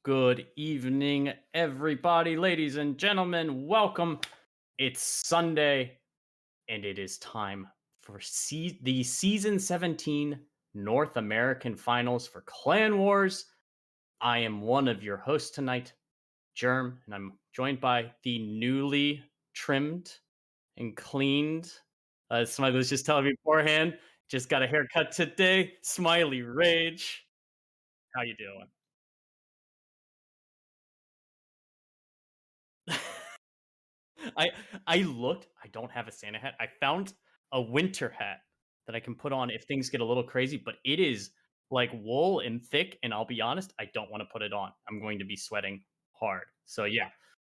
Good evening, everybody, ladies and gentlemen. Welcome. It's Sunday, and it is time for the Season 17 North American Finals for Clan Wars. I am one of your hosts tonight, Germ, and I'm joined by the newly trimmed and cleaned. Smiley was just telling me beforehand, just got a haircut today. Smiley Rage. How you doing? I I looked. I don't have a Santa hat. I found a winter hat that I can put on if things get a little crazy, but it is like wool and thick. And I'll be honest, I don't want to put it on. I'm going to be sweating hard. So yeah,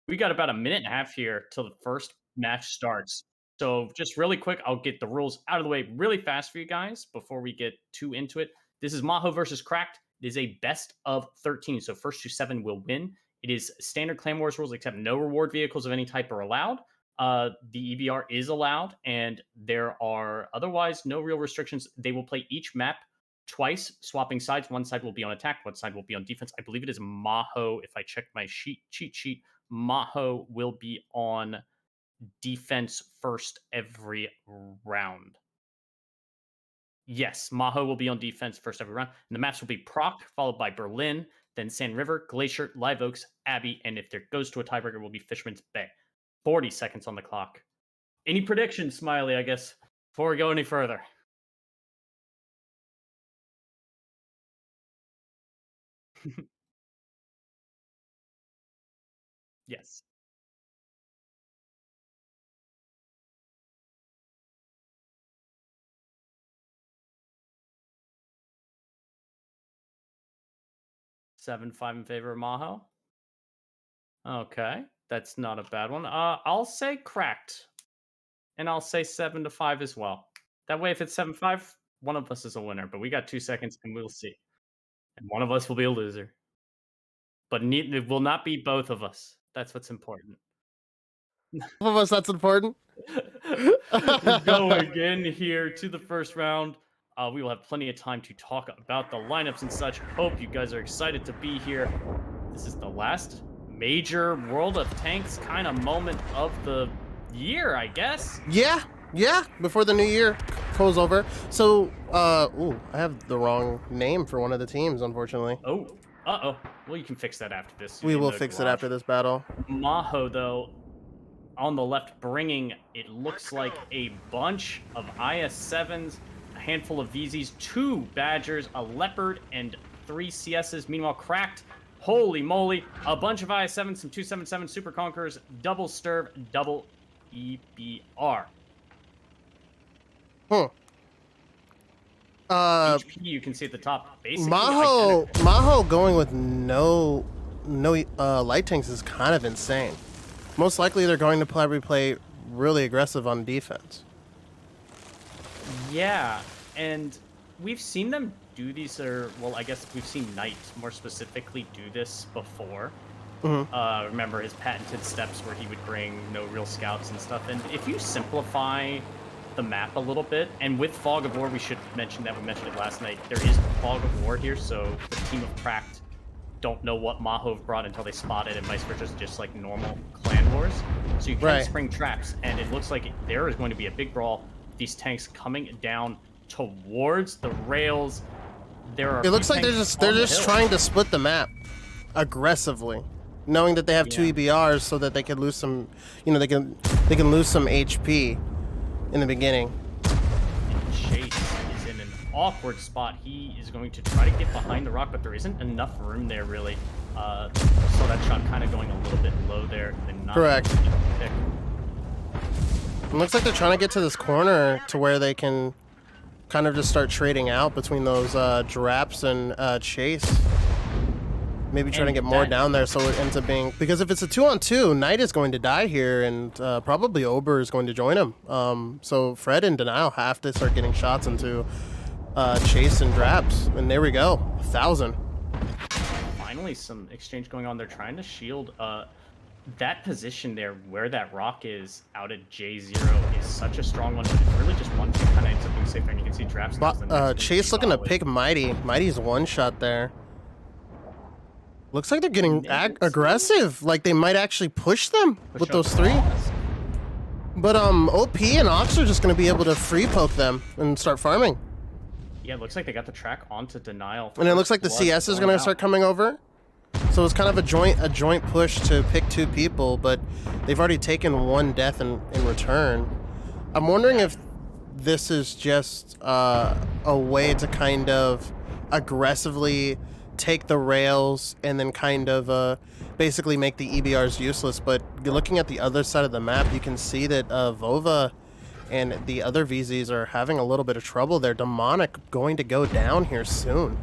we got about a minute and a half here till the first match starts. So just really quick, I'll get the rules out of the way really fast for you guys before we get too into it. This is MAHOU versus CRAKD. It is a best of 13. So first to 7 will win. It is standard Clan Wars rules, except no reward vehicles of any type are allowed. The EBR is allowed, and there are otherwise no real restrictions. They will play each map twice, swapping sides. One side will be on attack, one side will be on defense. I believe it is MAHOU. If I check my cheat sheet, MAHOU will be on defense first every round. Yes, MAHOU will be on defense first every round. And the maps will be Prok, followed by Berlin, then SandRiver, Glacier, Live Oaks, Abbey, and if there goes to a tiebreaker, it will be Fisherman's Bay. 40 seconds on the clock. Any predictions, Smiley, I guess, before we go any further? Yes. Seven, 5 in favor of MAHOU. Okay, that's not a bad one. I'll say CRAKD, and I'll say 7-5 as well. That way, if it's 7-5, one of us is a winner, but we got 2 seconds, and we'll see. And one of us will be a loser. But it will not be both of us. That's what's important. Of us, that's important. We're going in here to the first round. We will have plenty of time to talk about the lineups and such. Hope you guys are excited to be here. This is the last major World of Tanks kind of moment of the year, I guess. Yeah, before the new year goes over. So, ooh, I have the wrong name for one of the teams, unfortunately. Oh, uh-oh. Well, you can fix that after this. We will fix it after this battle. MAHOU, though, on the left, bringing, it looks like a bunch of IS-7s, a handful of VZs, 2 Badgers, a Leopard, and 3 CSs. Meanwhile, CRAKD, holy moly, a bunch of IS-7s, some 277 Super Conquerors, double Sturv, double EBR. HP, you can see at the top, basically. MAHOU going with no light tanks is kind of insane. Most likely they're going to probably play really aggressive on defense. Yeah, and we've seen them do these, well, I guess we've seen Knight more specifically do this before. Remember his patented steps where he would bring no real scouts and stuff. And if you simplify the map a little bit, and with Fog of War, we should mention that, we mentioned it last night, there is Fog of War here, so the team of CRAKD don't know what MAHOU have brought until they spot it, and vice versa, just like normal Clan Wars. So you can spring traps, and it looks like there is going to be a big brawl. These tanks coming down towards the rails. It looks like they're just trying to split the map aggressively, knowing that they have 2 EBRs so that they can lose some, they can lose some HP in the beginning. And Chase is in an awkward spot. He is going to try to get behind the rock, but there isn't enough room there, really. So that shot kind of going a little bit low there. And not correct. It looks like they're trying to get to this corner to where they can kind of just start trading out between those Draps and Chase. Maybe trying to get more down there so it ends up being... Because if it's a 2-on-2, Knight is going to die here, and probably Ober is going to join him. So Fred and Denial have to start getting shots into Chase and Draps. And there we go. 1,000. Finally, some exchange going on. They're trying to shield... that position there where that rock is out at J0 is such a strong one, but it's really just one team kind of ends up being safe there, and you can see Draps. Chase looking to pick Mighty. Mighty's one shot there. Looks like they're getting Minutes? aggressive. Like they might actually push them with those three. across. But OP and Ox are just going to be able to free poke them and start farming. Yeah, it looks like they got the track onto denial. And it looks like the CS is going to start coming over. So it's kind of a joint push to pick 2 people, but they've already taken 1 death in return. I'm wondering if this is just a way to kind of aggressively take the rails and then kind of basically make the EBRs useless. But looking at the other side of the map, you can see that Vova and the other VZs are having a little bit of trouble. They're Demonic going to go down here soon.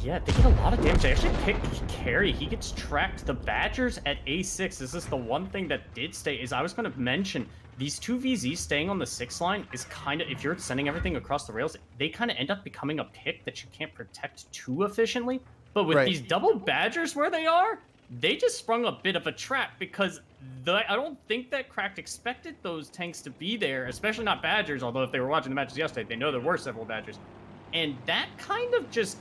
Yeah, they get a lot of damage. They actually picked Carry. He gets tracked. The Badgers at A6. This is the one thing that did stay. Is I was going to mention these 2 VZs staying on the 6 line is kind of, if you're sending everything across the rails, they kind of end up becoming a pick that you can't protect too efficiently. But with these double Badgers where they are, they just sprung a bit of a trap because I don't think that CRAKD expected those tanks to be there, especially not Badgers, although if they were watching the matches yesterday, they know there were several Badgers. And that kind of just...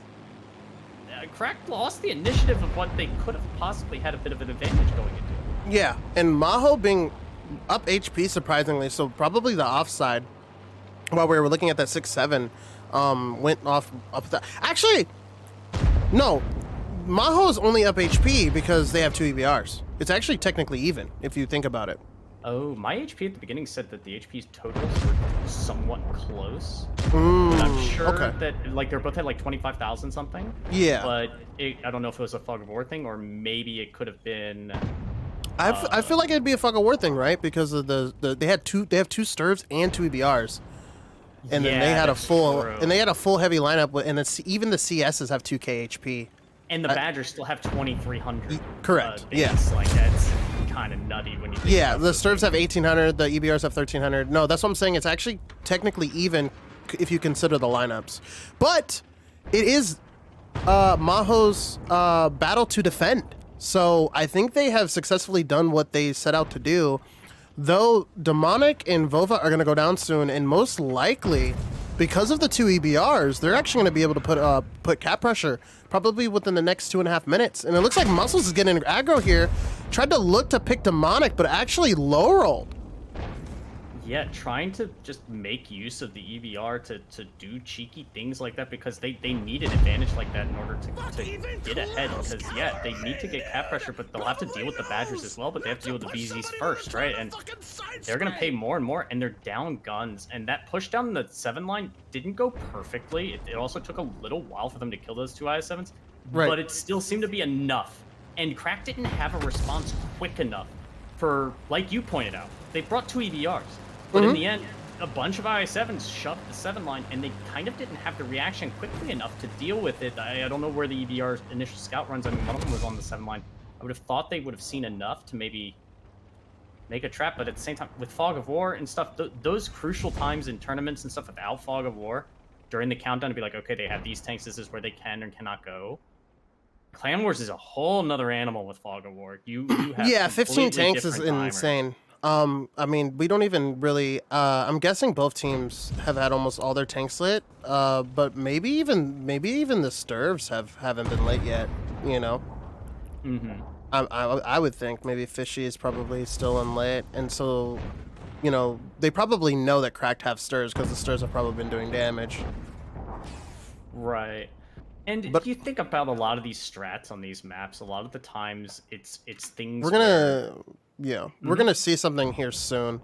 CRAKD lost the initiative of what they could have possibly had a bit of an advantage going into. Yeah, and MAHOU being up HP surprisingly, so probably the offside while we were looking at that 6-7 went off up that. Actually, no, MAHOU is only up HP because they have 2 EBRs. It's actually technically even if you think about it. Oh, my HP at the beginning said that the HP's totals were somewhat close. Mm, I'm sure that like they're both at like 25,000 something. Yeah. But I don't know if it was a Fog of War thing or maybe it could have been. I feel like it'd be a Fog of War thing, right? Because of they have 2 Sturves and 2 EBRs, and then they had a full heavy lineup, and even the CSs have 2k HP. And the Badgers still have 2,300. Correct. Yes. Like that's kind of nutty when you think about the Sturves have 1,800, the EBRs have 1,300. No, that's what I'm saying. It's actually technically even if you consider the lineups. But it is MAHOU's battle to defend. So I think they have successfully done what they set out to do. Though Demonic and Vova are going to go down soon, and most likely, because of the 2 EBRs, they're actually going to be able to put cap pressure probably within the next 2.5 minutes. And it looks like Muscles is getting aggro here. Tried to look to pick Demonic, but actually low rolled. Yeah, trying to just make use of the EBR to do cheeky things like that because they need an advantage like that in order to get ahead. Because, yeah, they need to get cap pressure, but they'll have to deal with the Badgers as well, but they have to deal with the VZs first, right? And they're going to pay more and more, and they're down guns. And that push down the 7 line didn't go perfectly. It also took a little while for them to kill those 2 IS-7s, but it still seemed to be enough. And CRAKD didn't have a response quick enough for, like you pointed out, they brought 2 EBRs. But in the end, a bunch of IS-7s shoved the 7 line, and they kind of didn't have the reaction quickly enough to deal with it. I don't know where the EBR's initial scout runs. I mean, one of them was on the 7 line. I would have thought they would have seen enough to maybe make a trap, but at the same time, with Fog of War and stuff, those crucial times in tournaments and stuff without Fog of War, during the countdown to be like, okay, they have these tanks, this is where they can and cannot go. Clan Wars is a whole nother animal with Fog of War. You have 15 tanks is insane. I mean, we don't even really, I'm guessing both teams have had almost all their tanks lit, but maybe even the Sturves haven't been lit yet, you know? I would think maybe Fishy is probably still unlit, and so, you know, they probably know that CRAKD have Sturves because the Sturves have probably been doing damage. Right. And if you think about a lot of these strats on these maps, a lot of the times it's things we're gonna see something here soon.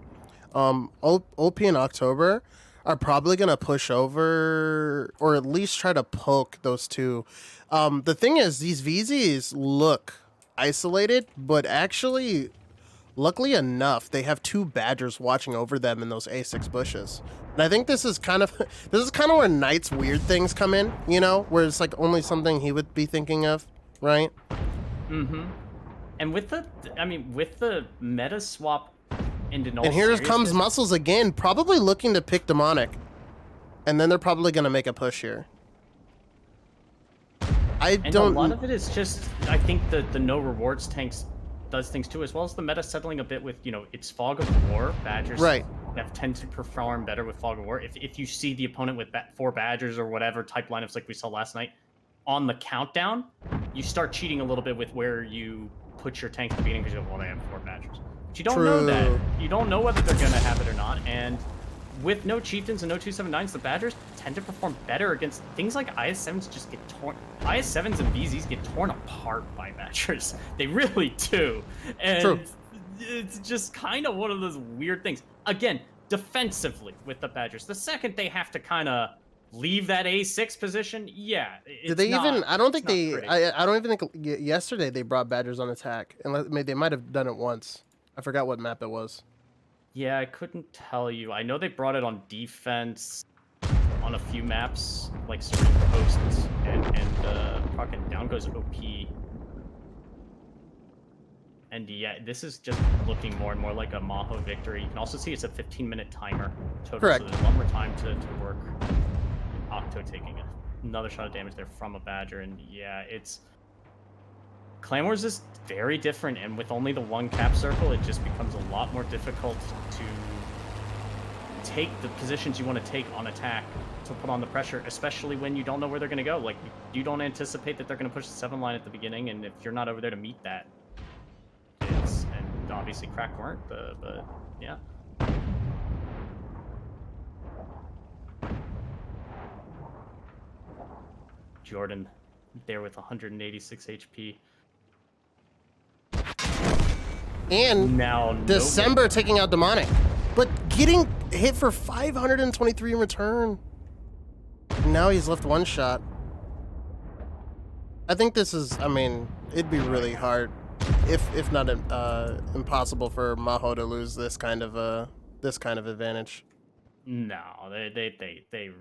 OP in October are probably gonna push over or at least try to poke those 2. The thing is, these VZs look isolated, but actually, luckily enough, they have 2 Badgers watching over them in those A6 bushes. And I think this is kind of where Knight's weird things come in, you know, where it's like only something he would be thinking of, right? And with the meta swap and here comes Muscles again, probably looking to pick Demonic, and then they're probably gonna make a push here. A lot of it is just, I think the no rewards tanks does things too, as well as the meta settling a bit with, you know, it's Fog of War. Badgers have tend to perform better with Fog of War. If you see the opponent with 4 Badgers or whatever type lineups like we saw last night on the countdown, you start cheating a little bit with where you put your tanks at the beginning because you go, well, they have 4 Badgers. But you don't know that. You don't know whether they're going to have it or not. And with no Chieftains and no 279s, the Badgers tend to perform better against things like IS-7s just get torn. IS-7s and VZs get torn apart by Badgers. They really do. And it's just kind of one of those weird things. Again, defensively with the Badgers, the second they have to kind of leave that A6 position, yeah. Did they even? I don't think they. I don't even think yesterday they brought Badgers on attack, and they might have done it once. I forgot what map it was. Yeah, I couldn't tell you. I know they brought it on defense on a few maps, like certain posts, and Prok and down goes OP. And yeah, this is just looking more and more like a MAHOU victory. You can also see it's a 15-minute timer total, Correct. so there's one more time to work. Octo taking another shot of damage there from a Badger, and yeah, it's... Clan Wars is very different, and with only the one cap circle, it just becomes a lot more difficult to take the positions you want to take on attack to put on the pressure, especially when you don't know where they're going to go. Like, you don't anticipate that they're going to push the 7 line at the beginning, and if you're not over there to meet that, and obviously CRAKD weren't, but yeah. Jordan there with 186 HP. And now December taking out Demonic, but getting hit for 523 in return. Now he's left 1 shot. I think this is, I mean, it'd be really hard, if not impossible for MAHOU to lose this kind of advantage. No, they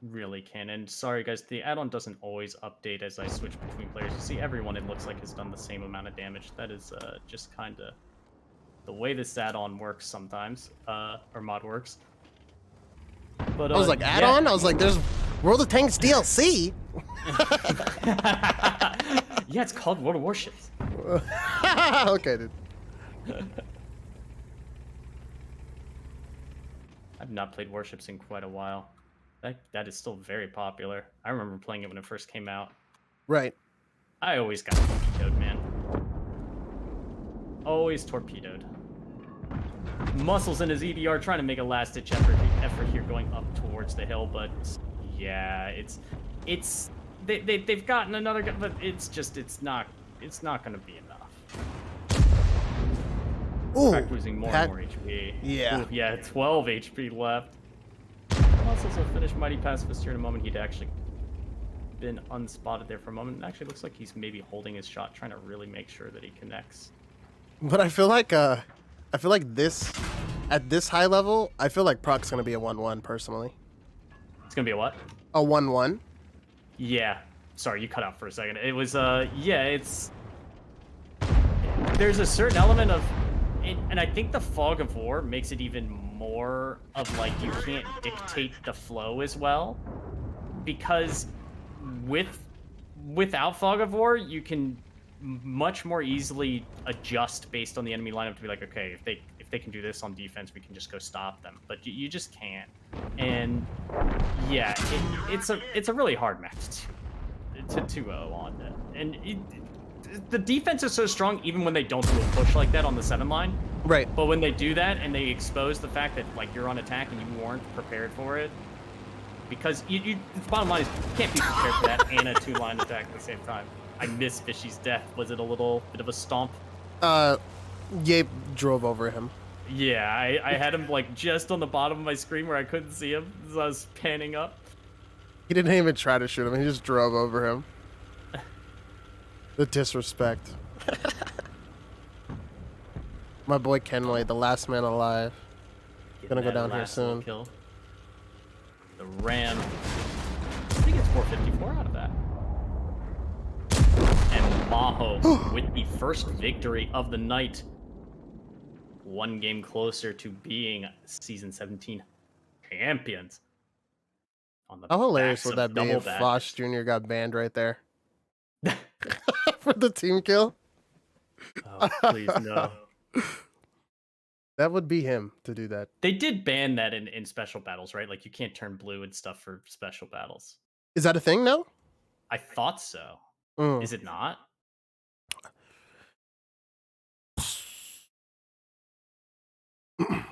really can. And sorry guys, the add-on doesn't always update as I switch between players. You see, everyone it looks like has done the same amount of damage. That is just kind of the way this add-on works sometimes, or mod works. But I was like, add-on? yeah. I was like, there's World of Tanks DLC. Yeah, it's called World of Warships. Okay, dude. I've not played Warships in quite a while. That is still very popular. I remember playing it when it first came out. Right. I always got torpedoed, man. Always torpedoed. Muscles in his EDR trying to make a last-ditch effort here going up towards the hill, but yeah, they've gotten another gun, but it's not gonna be enough. Ooh, CRAKD losing more and more HP. Yeah. Ooh, yeah, 12 HP left. Muscles will finish Mighty Pacifist here in a moment. He'd actually been unspotted there for a moment. It actually looks like he's maybe holding his shot, trying to really make sure that he connects. But I feel like this, at this high level, I feel like Prok's gonna be a 1-1 personally. It's gonna be a what? A 1-1. Yeah. Sorry, you cut out for a second. It was yeah, there's a certain element of and I think the fog of war makes it even more of like you can't dictate the flow as well, because without fog of war you can much more easily adjust based on the enemy lineup to be like, okay, if they can do this on defense, we can just go stop them. But you just can't. And yeah, it's a really hard match to 2-0 on it. And the defense is so strong even when they don't do a push like that on the 7 line. Right. But when they do that and they expose the fact that like you're on attack and you weren't prepared for it, because the bottom line is you can't be prepared for that and a 2-line attack at the same time. I miss Fishy's death. Was it a little bit of a stomp? Yape drove over him. Yeah, I had him like just on the bottom of my screen where I couldn't see him as I was panning up. He didn't even try to shoot him. He just drove over him. The disrespect. My boy Kenway, the last man alive. Gonna go down here soon. Kill. The Ram. I think it's 454 out of that. And MAHOU with the first victory of the night. 1 game closer to being Season 17 champions. On the How hilarious would that be if Fosh Jr. got banned right there? For the team kill? Oh, please, no. That would be him to do that. They did ban that in special battles, right? Like, you can't turn blue and stuff for special battles. Is that a thing now? I thought so. Is it not?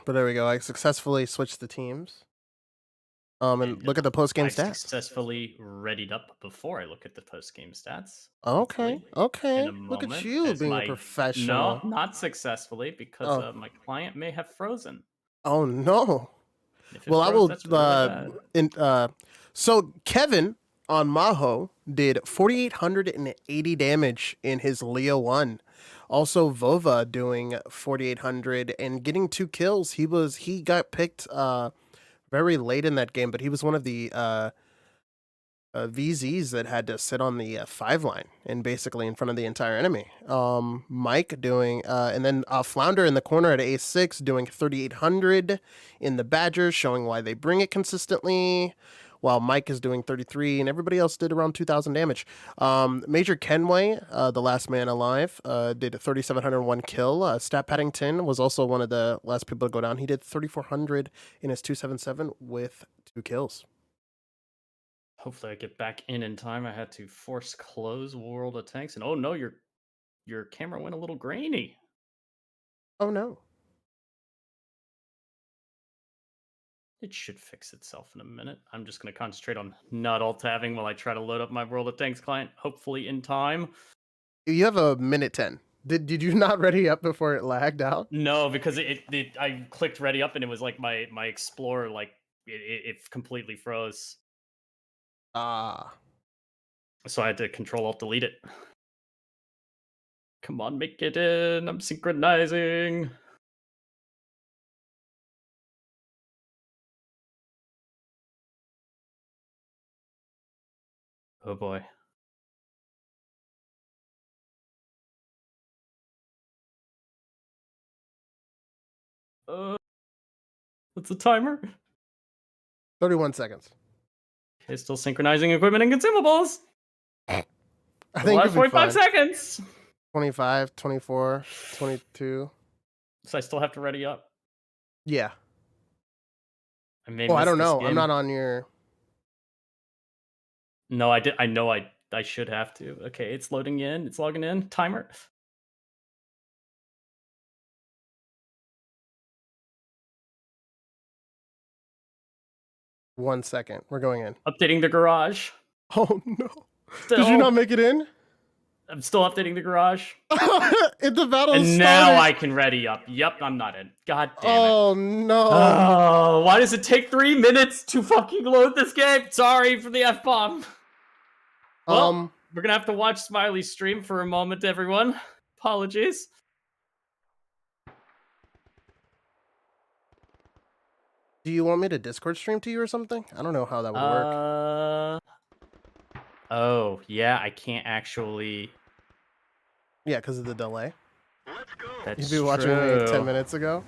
But there we go. I successfully switched the teams. And look at the post-game I stats. successfully readied up before I look at the post-game stats. Okay, In okay. a Look at moment, you as being a no, professional. not successfully, because Oh, my client may have frozen. oh no. If it Well, I froze, will. that's really bad. So Kevin on MAHOU did 4,880 damage in his Leo 1. Also, Vova doing 4,800 and getting 2 kills. He got picked very late in that game, but he was one of the VZs that had to sit on the 5 line and basically in front of the entire enemy. Mike doing, and then Flounder in the corner at A6 doing 3,800 in the Badgers, showing why they bring it consistently, while Mike is doing 33, and everybody else did around 2,000 damage. Major Kenway, the last man alive, did 3,701 kill. Stat Paddington was also one of the last people to go down. He did 3,400 in his 277 with 2 kills. Hopefully I get back in time. I had to force close World of Tanks, and oh no, your camera went a little grainy. Oh no. It should fix itself in a minute. I'm just going to concentrate on not alt-tabbing while I try to load up my World of Tanks client, hopefully in time. You have a minute 10. Did you not ready up before it lagged out? No, because I clicked ready up and it was like my Explorer, like it completely froze. Ah. So I had to Control-Alt-Delete it. Come on, make it in. I'm synchronizing. Oh boy. What's the timer? 31 seconds. Okay, still synchronizing equipment and consumables. I think last 45 seconds. 25, 24, 22. So I still have to ready up. Yeah. I I don't know. I'm not on your. No, I did. I know I should have to. Okay, it's loading in. It's logging in. Timer. One second. We're going in. Updating the garage. Oh no. Still, did you not make it in? I'm still updating the garage. The battle and started. Now I can ready up. Yep, I'm not in. God damn it. Oh no. Oh, why does it take 3 minutes to fucking load this game? Sorry for the F-bomb. Well, we're gonna have to watch Smiley's stream for a moment, everyone. Apologies. Do you want me to Discord stream to you or something? I don't know how that would work. Oh, yeah, I can't actually. Yeah, because of the delay. Let's go. That's You'd be watching me 10 minutes ago.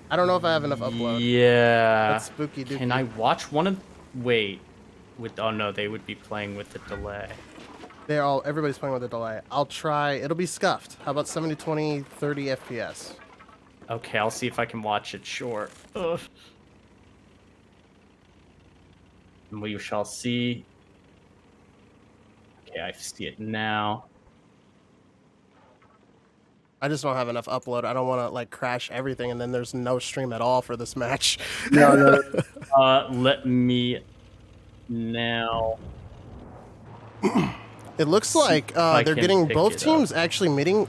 I don't know if I have enough upload. Yeah. That's spooky dooky. Can I watch one of? Wait. Oh no, they would be playing with the delay. Everybody's playing with the delay. I'll try. It'll be scuffed. How about 70, 20, 30 FPS? Okay, I'll see if I can watch it short. Ugh. We shall see. Okay, I see it now. I just don't have enough upload. I don't want to like crash everything and then there's no stream at all for this match. No. Let me now. It looks like they're getting both teams actually meeting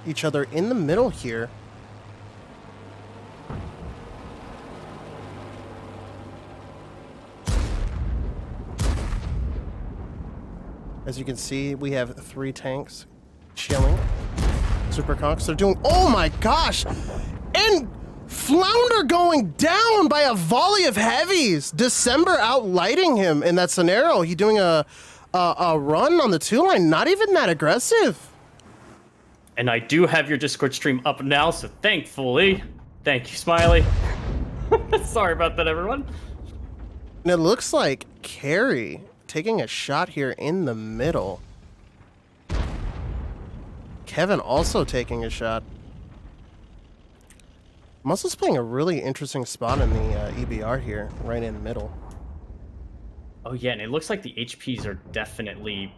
each other in the middle here. As you can see, we have 3 tanks chilling. Super conks. They're doing. Oh my gosh! And Flounder going down by a volley of heavies. December outlighting him in that scenario. He doing a run on the 2 line. Not even that aggressive. And I do have your Discord stream up now, so thankfully, thank you, Smiley. Sorry about that, everyone. And it looks like Carrie taking a shot here in the middle. Kevin also taking a shot. Muscle's playing a really interesting spot in the EBR here, right in the middle. Oh yeah, and it looks like the HPs are definitely,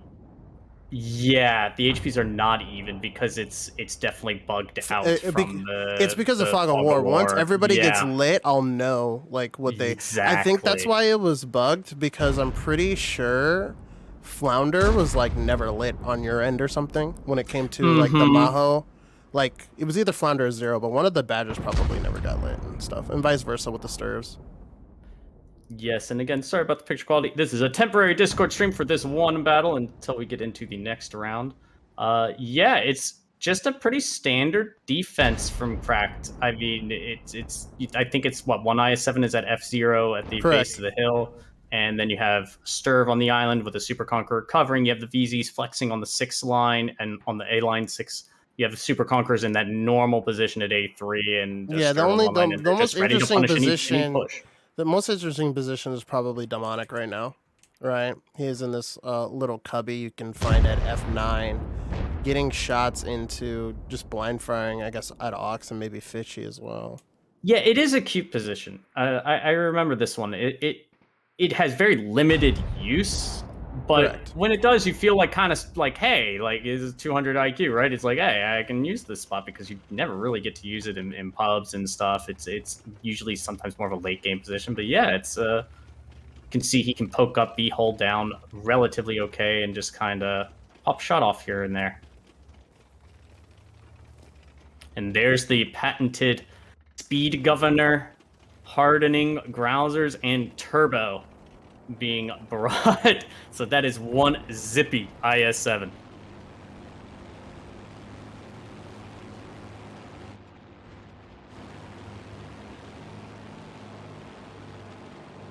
Yeah, the HPs are not even because it's definitely bugged out from It's because of the Fog of War. Once everybody gets Yeah, lit, I'll know like what they. I think that's exactly. why it was bugged because I'm pretty sure Flounder was like never lit on your end or something when it came to like the Mm-hmm. MAHOU. Like it was either Flounder or Zero, but one of the badgers probably never got lit and stuff, and vice versa with the Stirves. Yes, and again, sorry about the picture quality. This is a temporary Discord stream for this one battle until we get into the next round. Yeah, it's just a pretty standard defense from CRAKD. I mean, it's. I think it's what one IS-7 is at F0 at the base Correct. of the hill, and then you have Sturv on the island with a Super Conqueror covering. You have the VZs flexing on the 6 line, and on the A line 6, you have the Super Conquerors in that normal position at A3, and Yeah, Sturv on the line, and the they're most just ready to interesting punish any position. push. The most interesting position is probably Demonic right now, right? He's in this little cubby you can find at F9, getting shots into just blind firing, I guess, at Ox and maybe Fishy as well. Yeah, it is a cute position. I remember this one. It has very limited use, but Correct. when it does, you feel like kind of like, hey, like it's 200 IQ, right? It's like, hey, I can use this spot because you never really get to use it in pubs and stuff. It's usually sometimes more of a late game position, but yeah, it's you can see he can poke up, B hold down relatively okay, and just kind of pop shot off here and there. And there's the patented speed governor, hardening grousers, and turbo being brought. So that is one zippy IS-7.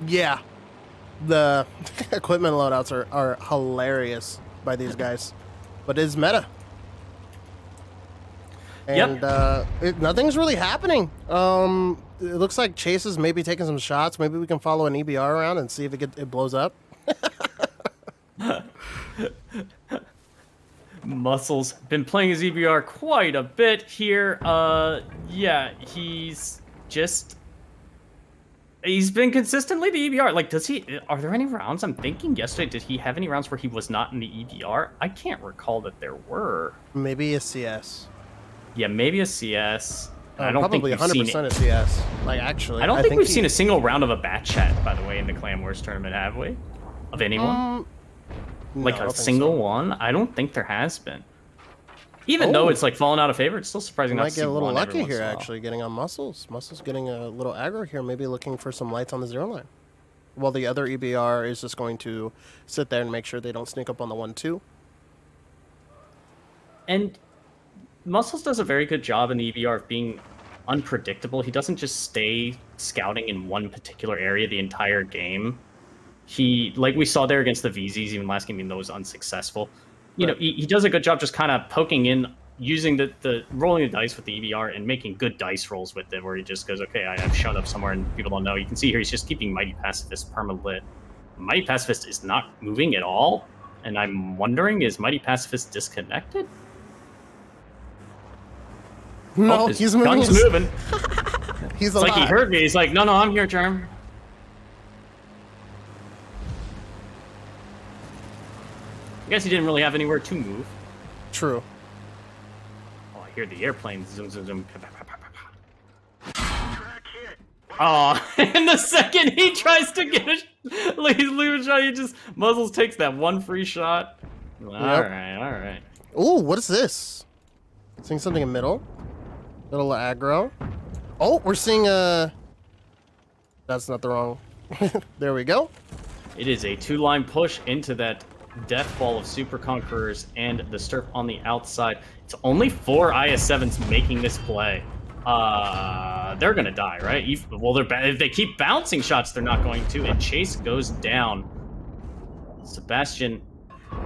Yeah, the equipment loadouts are hilarious by these guys, but it's meta. And nothing's really happening. It looks like Chase is maybe taking some shots. Maybe we can follow an EBR around and see if it blows up. Muscle's been playing his EBR quite a bit here. Yeah, he's been consistently the EBR. Like, are there any rounds? I'm thinking yesterday, did he have any rounds where he was not in the EBR? I can't recall that there were. Maybe a CS. Yeah, maybe a CS. I don't probably think we've 100% a CS. Like, actually, I don't think we've seen a single round of a bat chat, by the way, in the Clan Wars tournament, have we? Of anyone? Like no, a single one? I don't think there has been. Even though it's like fallen out of favor, it's still surprising not to see one. Might get a little lucky here, once actually, getting on Muscles. Muscles getting a little aggro here, maybe looking for some lights on the 0 line. While the other EBR is just going to sit there and make sure they don't sneak up on the 1-2. And Muscles does a very good job in the EBR of being unpredictable. He doesn't just stay scouting in one particular area the entire game. He, like we saw there against the VZs, even last game, even though it was unsuccessful. You know, he does a good job just kind of poking in, using the rolling the dice with the EBR and making good dice rolls with it, where he just goes, okay, I've shown up somewhere and people don't know. You can see here he's just keeping Mighty Pacifist perma-lit. Mighty Pacifist is not moving at all, and I'm wondering, is Mighty Pacifist disconnected? No, he's moving. Gun's moving. He's like he heard me. He's like, no, I'm here, Germ. I guess he didn't really have anywhere to move. True. Oh, I hear the airplane zoom, zoom, zoom. Oh, and the second he tries to get a shot, he just Muzzles takes that one free shot. All right. Ooh, what is this? Seeing something in middle. Little aggro. Oh, we're seeing a... That's not the wrong... There we go. It is a 2-line push into that death ball of Super Conquerors and the Sturf on the outside. It's only 4 IS-7s making this play. They're gonna die, right? Well, if they keep bouncing shots, they're not going to. And Chase goes down. Sebastian,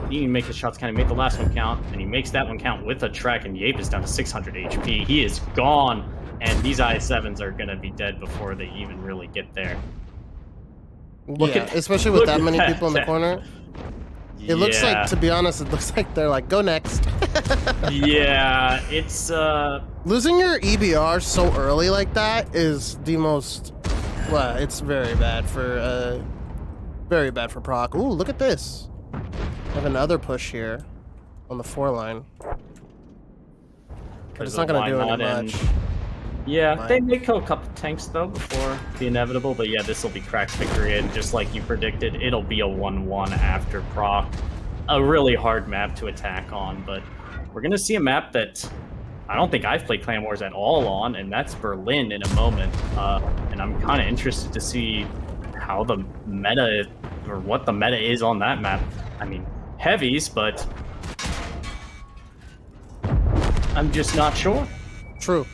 he didn't make his shots count. He made the last one count, and he makes that one count with a track. And Yape is down to 600 HP. He is gone, and these IS-7s are gonna be dead before they even really get there. Especially with that many people in the corner. It looks like, to be honest, it looks like they're like, go next. Yeah, it's losing your EBR so early like that is the most, well, it's very bad for Prok. Ooh, look at this. We have another push here. on the 4 line. But Because it's not gonna why do any not? much. And yeah, Right. they may kill a couple tanks though before the inevitable. But yeah, this will be Crack's victory, and just like you predicted, it'll be a 1-1 after proc. A really hard map to attack on, but we're gonna see a map that I don't think I've played Clan Wars at all on, and that's Berlin in a moment. And I'm kind of interested to see how the meta is, or what the meta is on that map. I mean, heavies, but I'm just not sure. True.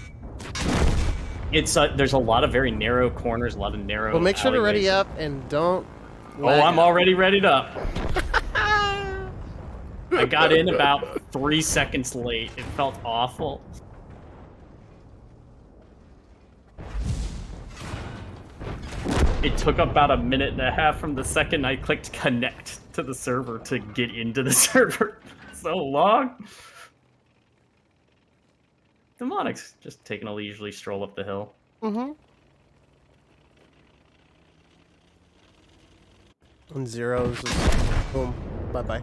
It's there's a lot of very narrow corners, a lot of narrow. Well, make sure to ready alleyways. up and don't. Oh, I'm out. already readied up. I got in about 3 seconds late. It felt awful. It took about a minute and a half from the second I clicked connect to the server to get into the server. So long. Demonic's just taking a leisurely stroll up the hill. Mm-hmm. And zeros. Boom. Bye-bye.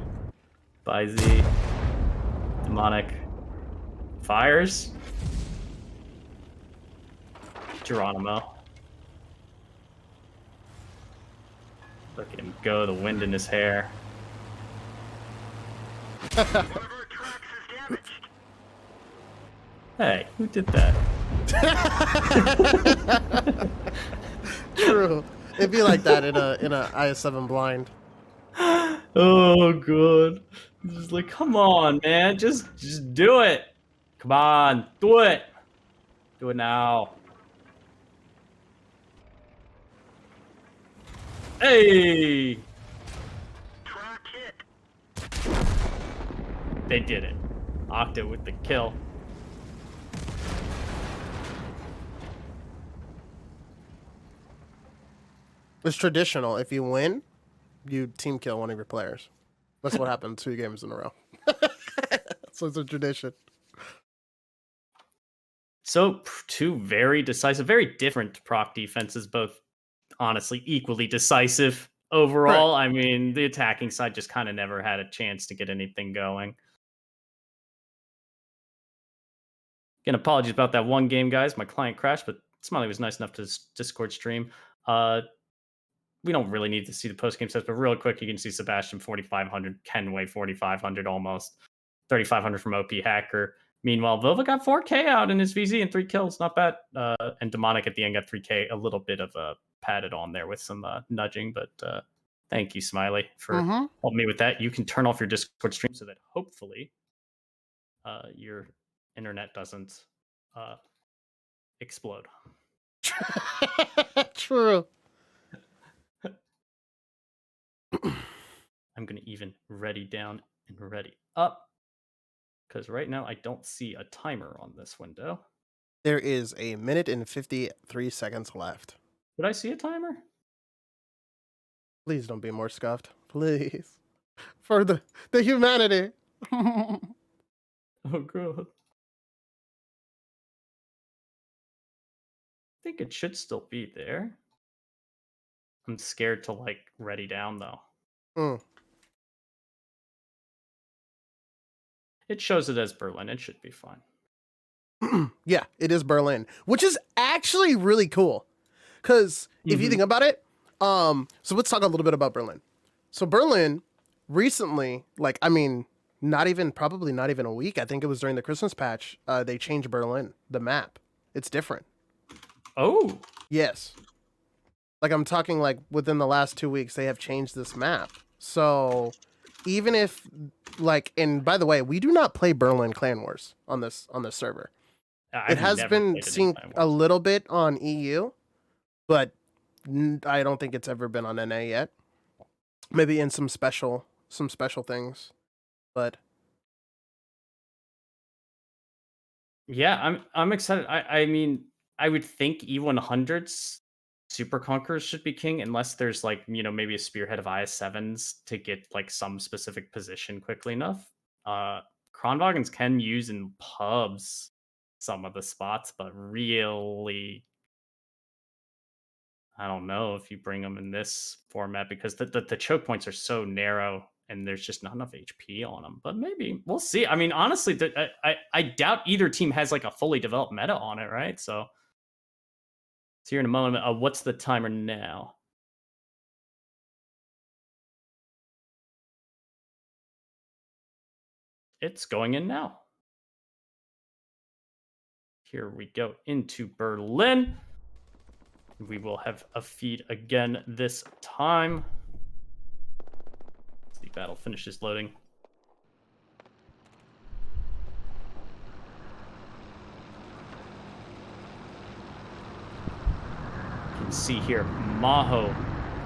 Bye, Z. Demonic fires. Geronimo. Look at him go, the wind in his hair. Hey, who did that? True. It'd be like that in a IS-7 blind. Oh god. Just like, come on, man. Just do it. Come on, do it. Do it now. Hey! They did it. Octa with the kill. It's traditional. If you win, you team kill one of your players. That's what happened 2 games in a row. So it's a tradition. So, 2 very decisive, very different proc defenses, both honestly equally decisive overall. Right. I mean, the attacking side just kind of never had a chance to get anything going. Again, apologies about that one game, guys. My client crashed, but Smiley was nice enough to Discord stream. We don't really need to see the post-game sets, but real quick, you can see Sebastian 4,500, Kenway 4,500 almost, 3,500 from OP Hacker. Meanwhile, Vova got 4K out in his VZ and 3 kills, not bad. And Demonic at the end got 3K, a little bit of padded on there with some nudging, but thank you, Smiley, for helping me with that. You can turn off your Discord stream so that hopefully your internet doesn't explode. True. I'm going to even ready down and ready up, because right now I don't see a timer on this window. There is 1 minute and 53 seconds left. Did I see a timer? Please don't be more scuffed. Please. For the humanity. Oh, God. I think it should still be there. I'm scared to, like, ready down, though. It shows it as Berlin. It should be fine. Yeah, it is Berlin, which is actually really cool. Because if you think about it, so let's talk a little bit about Berlin. So Berlin recently, like, I mean, probably not even a week. I think it was during the Christmas patch. They changed Berlin, the map. It's different. Oh. Yes. Like, I'm talking like within the last 2 weeks, they have changed this map. So even if, like, and by the way, we do not play Berlin Clan Wars on this server. It has been seen a little bit on EU, but I don't think it's ever been on NA yet. Maybe in some special things, but yeah, I'm excited. I mean, I would think E100s Super Conquerors should be king, unless there's, like, you know, maybe a spearhead of IS-7s to get, like, some specific position quickly enough. Kronwagens can use in pubs some of the spots, but really, I don't know if you bring them in this format, because the choke points are so narrow and there's just not enough HP on them. But maybe we'll see. I mean, honestly, I doubt either team has like a fully developed meta on it, right? So see here in a moment. What's the timer now? It's going in now. Here we go into Berlin. We will have a feed again this time. As the battle finishes loading. You can see here, MAHOU.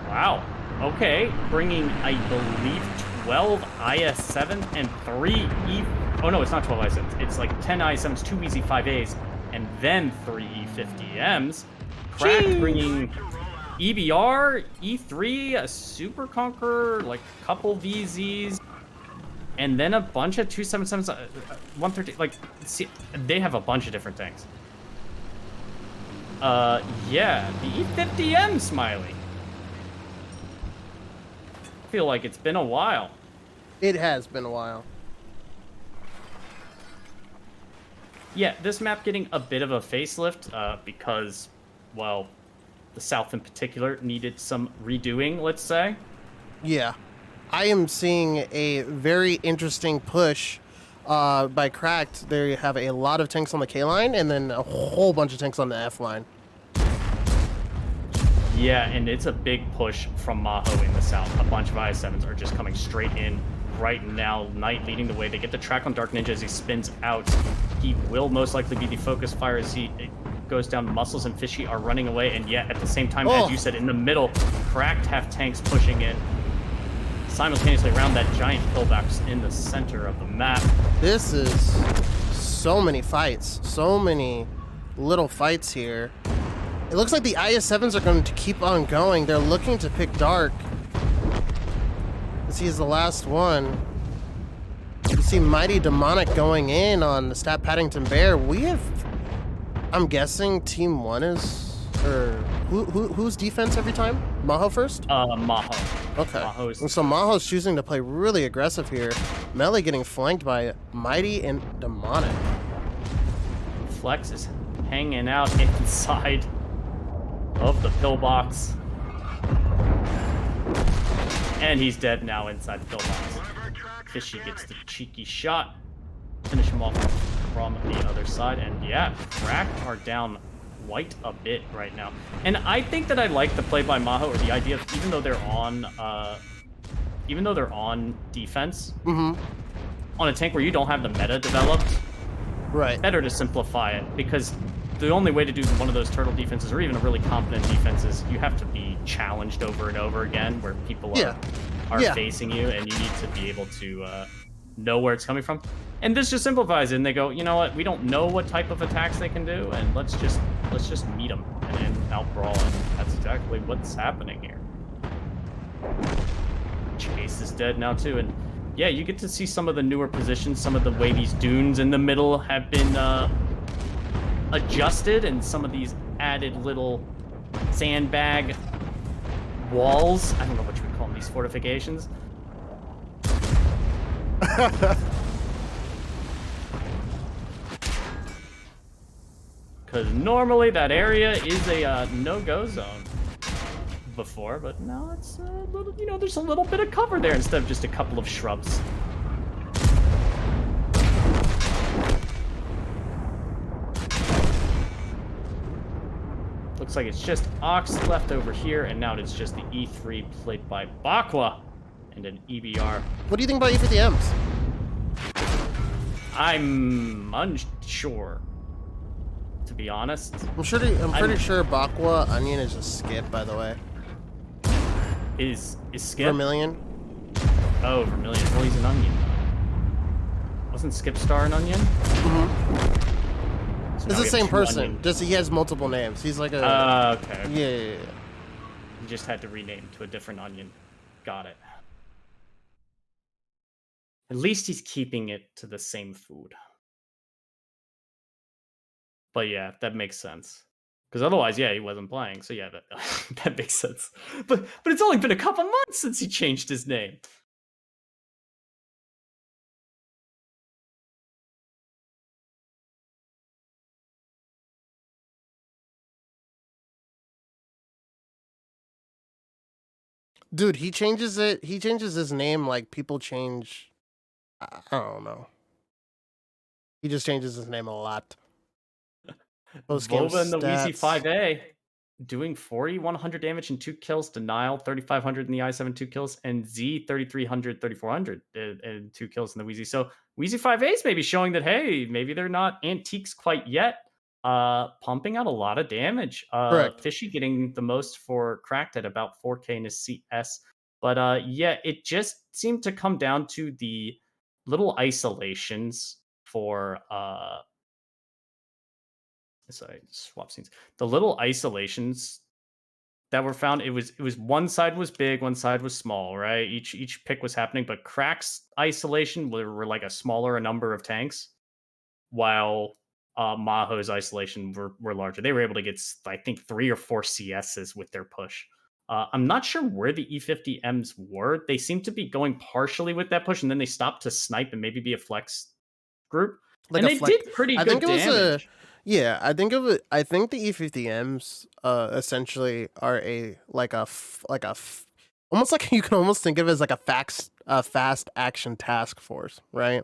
Wow. Okay, bringing, I believe, 12 IS-7 and 3 E... Oh, no, it's not 12 IS-7s. It's like 10 IS-7s, 2 EZ-5As, and then 3 E-50Ms. CRAKD bringing EBR, E3, a Super Conqueror, like a couple VZs, and then a bunch of 277s, 130. Like, see, they have a bunch of different things. Yeah, the E50M, Smiley. I feel like it's been a while. It has been a while. Yeah, this map getting a bit of a facelift because, well, the South in particular needed some redoing, let's say. Yeah. I am seeing a very interesting push by CRAKD. They have a lot of tanks on the K line and then a whole bunch of tanks on the F line. Yeah, and it's a big push from MAHOU in the South. A bunch of IS-7s are just coming straight in right now. Knight leading the way. They get the track on Dark Ninja as he spins out. He will most likely be the focus fire as he goes down. Muscles and Fishy are running away, and yet at the same time, as you said, in the middle, CRAKD have tanks pushing in simultaneously around that giant pillbox in the center of the map. This is so many fights, so many little fights here. It looks like the IS-7s are going to keep on going. They're looking to pick Dark. As he's the last one. You see Mighty Demonic going in on the Stat Paddington Bear. We have, I'm guessing Team 1 is, or who's defense every time? MAHOU first? MAHOU. Okay. So MAHOU's choosing to play really aggressive here. Melee getting flanked by Mighty and Demonic. Flex is hanging out inside of the pillbox. And he's dead now inside the pillbox. Fishy gets the cheeky shot. Finish him off from the other side. And yeah, CRAKD are down quite a bit right now. And I think that I like the play by MAHOU, or the idea of even though they're on defense, on a tank where you don't have the meta developed, right? Better to simplify it, because the only way to do one of those turtle defenses, or even a really competent defense, is you have to be challenged over and over again, where people are facing you, and you need to be able to know where it's coming from. And this just simplifies it, and they go, you know what, we don't know what type of attacks they can do, and let's just meet them and out-brawl, and that's exactly what's happening here. Chase is dead now, too, and yeah, you get to see some of the newer positions, some of the way these dunes in the middle have been adjusted, and some of these added little sandbag walls. I don't know what you would call them, these fortifications. Because normally that area is a no-go zone before, but now it's a little, you know, there's a little bit of cover there instead of just a couple of shrubs. Looks like it's just Ox left over here, and now it's just the E3 played by Bakwa and an EBR. What do you think about E50Ms? I'm unsure, to be honest. I'm pretty sure Bakwa Onion is a skip, by the way. Is Skip? Vermilion. Oh, Vermilion. Well, he's an onion. Wasn't Skip Star an onion? So it's the same person. Just he has multiple names. He's like a. Okay. Yeah. He just had to rename to a different onion. Got it. At least he's keeping it to the same food. But yeah, that makes sense. Because otherwise, yeah, he wasn't playing. So yeah, that makes sense. But it's only been a couple months since he changed his name. Dude, he changes it. He changes his name like people change. I don't know. He just changes his name a lot. Post game Vova in the Wheezy stats. 5A doing 4,100 damage and 2 kills. Denial 3,500 in the I7, 2 kills, and Z 3,300, 3,400 and 2 kills in the Wheezy. So Wheezy 5A is maybe showing that hey, maybe they're not antiques quite yet. Pumping out a lot of damage. Correct. Fishy getting the most for CRAKD at about 4K in his CS. But yeah, it just seemed to come down to the little isolations for sorry, swap scenes. The little isolations that were found, it was one side was big, one side was small, right? Each pick was happening, but Crack's isolation were like a smaller number of tanks, while MAHOU's isolation were larger. They were able to get, I think, 3 or 4 CSs with their push. I'm not sure where the E50Ms were. They seemed to be going partially with that push, and then they stopped to snipe and maybe be a flex group. Like and they did pretty good damage. Yeah, I think of it. I think the E50Ms essentially are almost like you can almost think of it as like a fast action task force, right?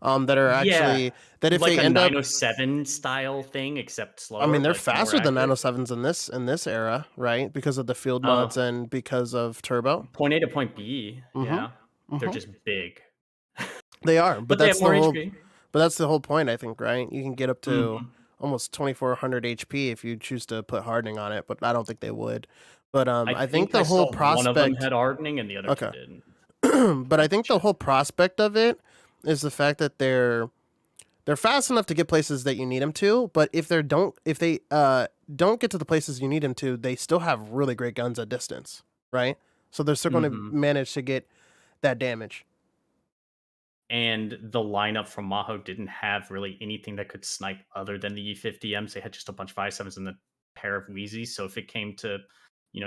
That are actually that if like they a end 907 style thing, except slower. I mean, they're like faster than accurate. 907s in this era, right? Because of the field mods and because of turbo. Point A to point B, Mm-hmm. yeah, they're Mm-hmm. just big. They are, but they that's have more the whole. HP. But that's the whole point, I think, right? You can get up to Mhm. almost 2,400 HP if you choose to put hardening on it, but I don't think they would. But I think the whole saw prospect. One of them had hardening, and the other two didn't. But I think the whole prospect of it is the fact that they're fast enough to get places that you need them to. But if they don't get to the places you need them to, they still have really great guns at distance, right? So they're still going to manage to get that damage. And the lineup from MAHOU didn't have really anything that could snipe other than the E50Ms. They had just a bunch of I7s and a pair of Wheezies. So if it came to,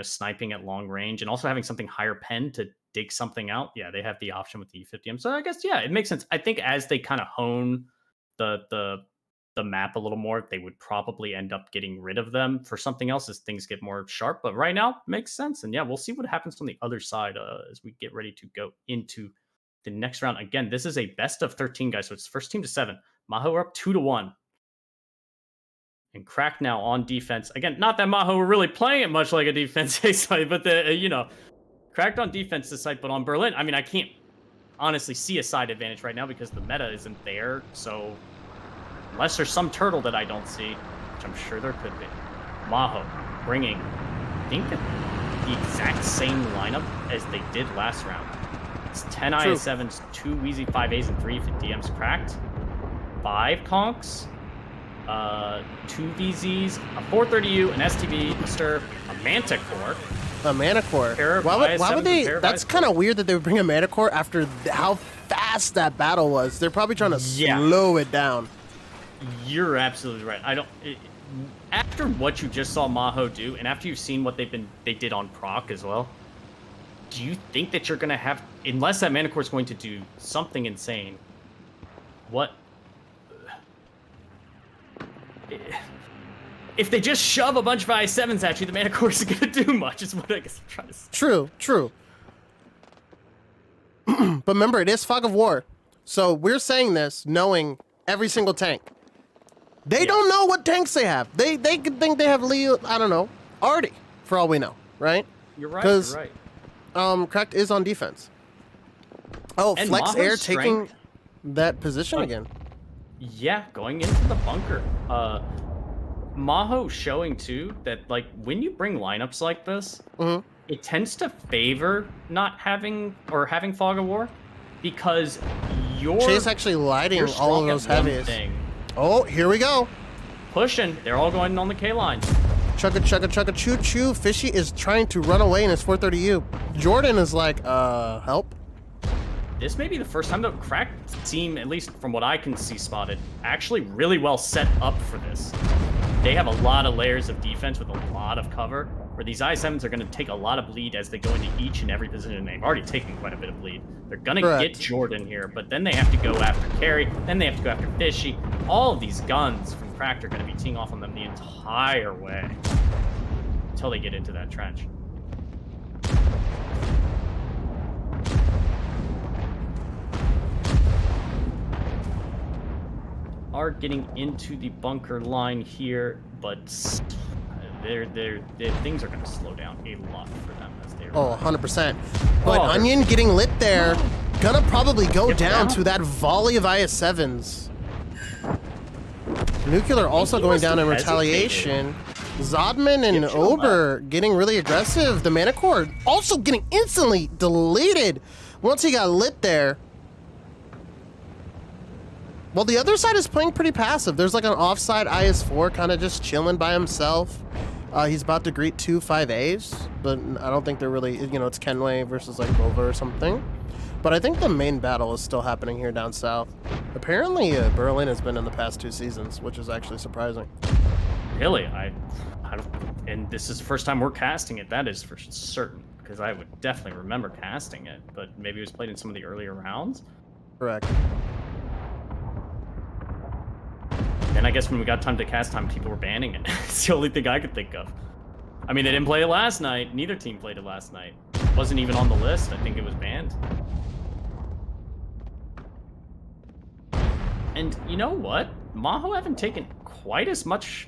sniping at long range and also having something higher pen to dig something out, yeah, they have the option with the E50M. So I guess, yeah, it makes sense. I think as they kind of hone the map a little more, they would probably end up getting rid of them for something else as things get more sharp. But right now, makes sense. And yeah, we'll see what happens on the other side as we get ready to go into the next round. Again, this is a best of 13, guys. So it's first team to 7. MAHOU are up 2-1. And CRAKD now on defense. Again, not that MAHOU were really playing it much like a defense side, but CRAKD on defense this side, but on Berlin, I mean, I can't honestly see a side advantage right now because the meta isn't there. So unless there's some turtle that I don't see, which I'm sure there could be, MAHOU bringing, I think, the exact same lineup as they did last round. It's 10 IS7s, 2 Wheezy 5As, and 3 DMs CRAKD. 5 conks, 2 VZs, a 430U, an STB, a Stir, a Manticore. A Manticore. Why would they? That's kind of weird that they would bring a Manticore after how fast that battle was. They're probably trying to slow it down. You're absolutely right. After what you just saw MAHOU do, and after you've seen what they did on Prok as well, do you think that you're going to have, unless that Manticore is going to do something insane, what? If they just shove a bunch of I7s at you, the Manticore isn't going to do much, is what I guess I'm trying to say. True. But remember, it is Fog of War. So we're saying this knowing every single tank. They don't know what tanks they have. They could think they have Leo, I don't know, Artie, for all we know, right? You're right, you're right. CRAKD is on defense. Oh, and Flex MAHOU's Air strength, taking that position again. Yeah, going into the bunker. MAHOU showing too that like when you bring lineups like this, it tends to favor not having or having Fog of War because Chase actually lighting all of those heavies. Oh, here we go. Pushing. They're all going on the K line. Chugga, choo-choo. Fishy is trying to run away in his 430U. Jordan is like, help. This may be the first time that CRAKD team, at least from what I can see spotted, actually really well set up for this. They have a lot of layers of defense with a lot of cover, where these I7s are going to take a lot of bleed as they go into each and every position. They've already taken quite a bit of bleed. They're going to get Jordan here, but then they have to go after Carry, then they have to go after Fishy. All of these guns from CRAKD are going to be teeing off on them the entire way until they get into that trench. are getting into the bunker line here, but things are going to slow down a lot for them as they Oh, 100%. But Onion getting lit there, gonna probably go down to that volley of IS-7s. Nuclear also going down in retaliation. Zodman and Ober getting really aggressive. The Manicore also getting instantly deleted once he got lit there. Well, the other side is playing pretty passive. There's like an offside IS-4 kind of just chilling by himself. He's about to greet 2 5As, but I don't think they're really, you know, it's Kenway versus like Bova or something. But I think the main battle is still happening here down south. Apparently, Berlin has been in the past 2 seasons, which is actually surprising. Really? I don't, and this is the first time we're casting it, that is for certain, because I would definitely remember casting it, but maybe it was played in some of the earlier rounds? Correct. And I guess when we got time to cast time, people were banning it. It's the only thing I could think of. I mean, they didn't play it last night. Neither team played it last night. It wasn't even on the list. I think it was banned. And you know what? MAHOU haven't taken quite as much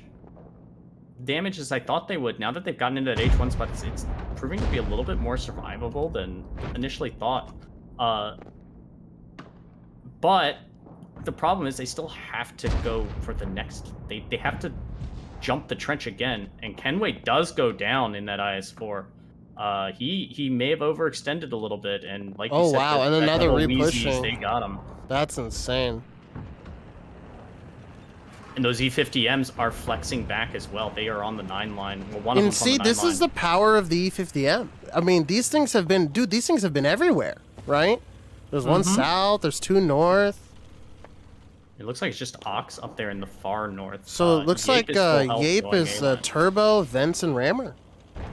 damage as I thought they would. Now that they've gotten into that H1 spot, it's proving to be a little bit more survivable than initially thought. But the problem is they still have to go for the next... They have to jump the trench again, and Kenway does go down in that IS-4. He may have overextended a little bit, and like you said, wow, and another repushing. They got him. That's insane. And those E50Ms are flexing back as well. They are on the 9 line. Well, one of them's on the 9 this line. is the power of the E50M. I mean, these things have been... Dude, these things have been everywhere, right? There's one south, there's 2 north. It looks like it's just Ox up there in the far north. So it looks like Yape is Turbo, Vents, and Rammer.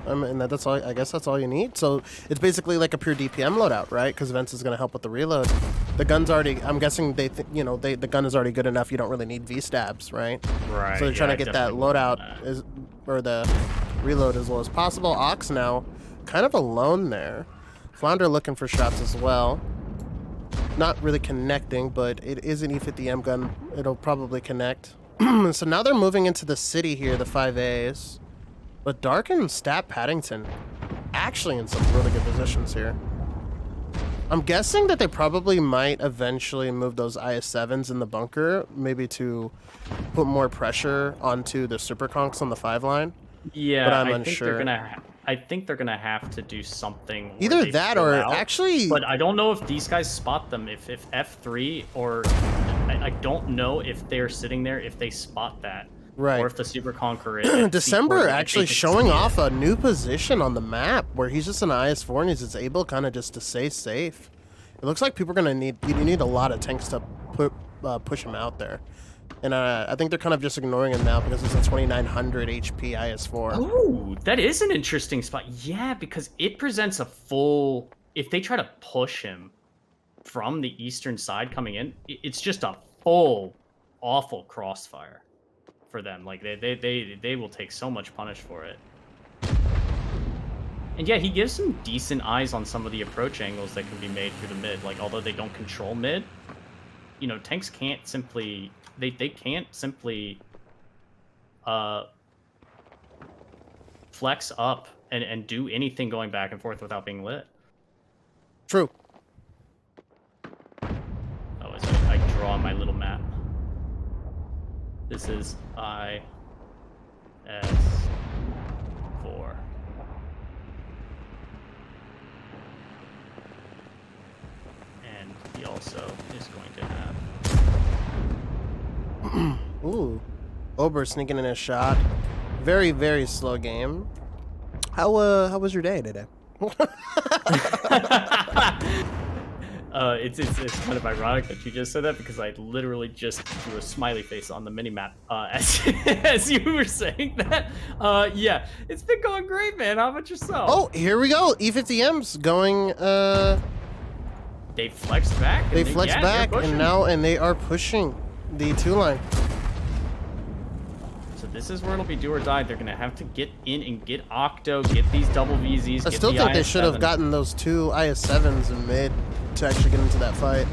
And that's all. I guess that's all you need. So it's basically like a pure DPM loadout, right? Because Vents is going to help with the reload. The gun's already... I'm guessing the gun is already good enough. You don't really need V-stabs, right? Right. So they're trying to get that loadout or the reload as low as possible. Ox now kind of alone there. Flounder looking for shots as well. Not really connecting, but it is an E50M gun. It'll probably connect. So now they're moving into the city here, the 5As. But Dark and Stat Paddington actually in some really good positions here. I'm guessing that they probably might eventually move those IS-7s in the bunker, maybe to put more pressure onto the Super Conks on the 5 line. Yeah, but I'm I unsure. I think they're gonna have to do something. Either that or actually... But I don't know if these guys spot them. If F3 or... I don't know if they're sitting there, if they spot that. Right. Or if the Super Conqueror is. December actually showing off a new position on the map where he's just an IS-4 and he's just able kind of just to stay safe. It looks like people are going to need... You need a lot of tanks to push him out there. And I think they're kind of just ignoring him now because it's a 2900 HP IS-4. Oh, that is an interesting spot. Yeah, because it presents a full... If they try to push him from the eastern side coming in, it's just a full, awful crossfire for them. Like, they will take so much punish for it. And yeah, he gives some decent eyes on some of the approach angles that can be made through the mid. Like, although they don't control mid, you know, tanks can't simply... They can't simply flex up and do anything going back and forth without being lit. True. Oh, as I draw my little map. This is IS-4. And he also is going to have... Ooh. Ober sneaking in a shot. Very, very slow game. How was your day today? It's kind of ironic that you just said that because I literally just drew a smiley face on the mini-map as you were saying that. Yeah, it's been going great, man. How about yourself? Oh, here we go. E50M's going... They flexed back. They flexed back, and they are pushing the 2 line. So this is where it'll be do or die. They're gonna have to get in and get Octo, get these double VZs. I still think they should have gotten those 2 IS-7s in mid to actually get into that fight.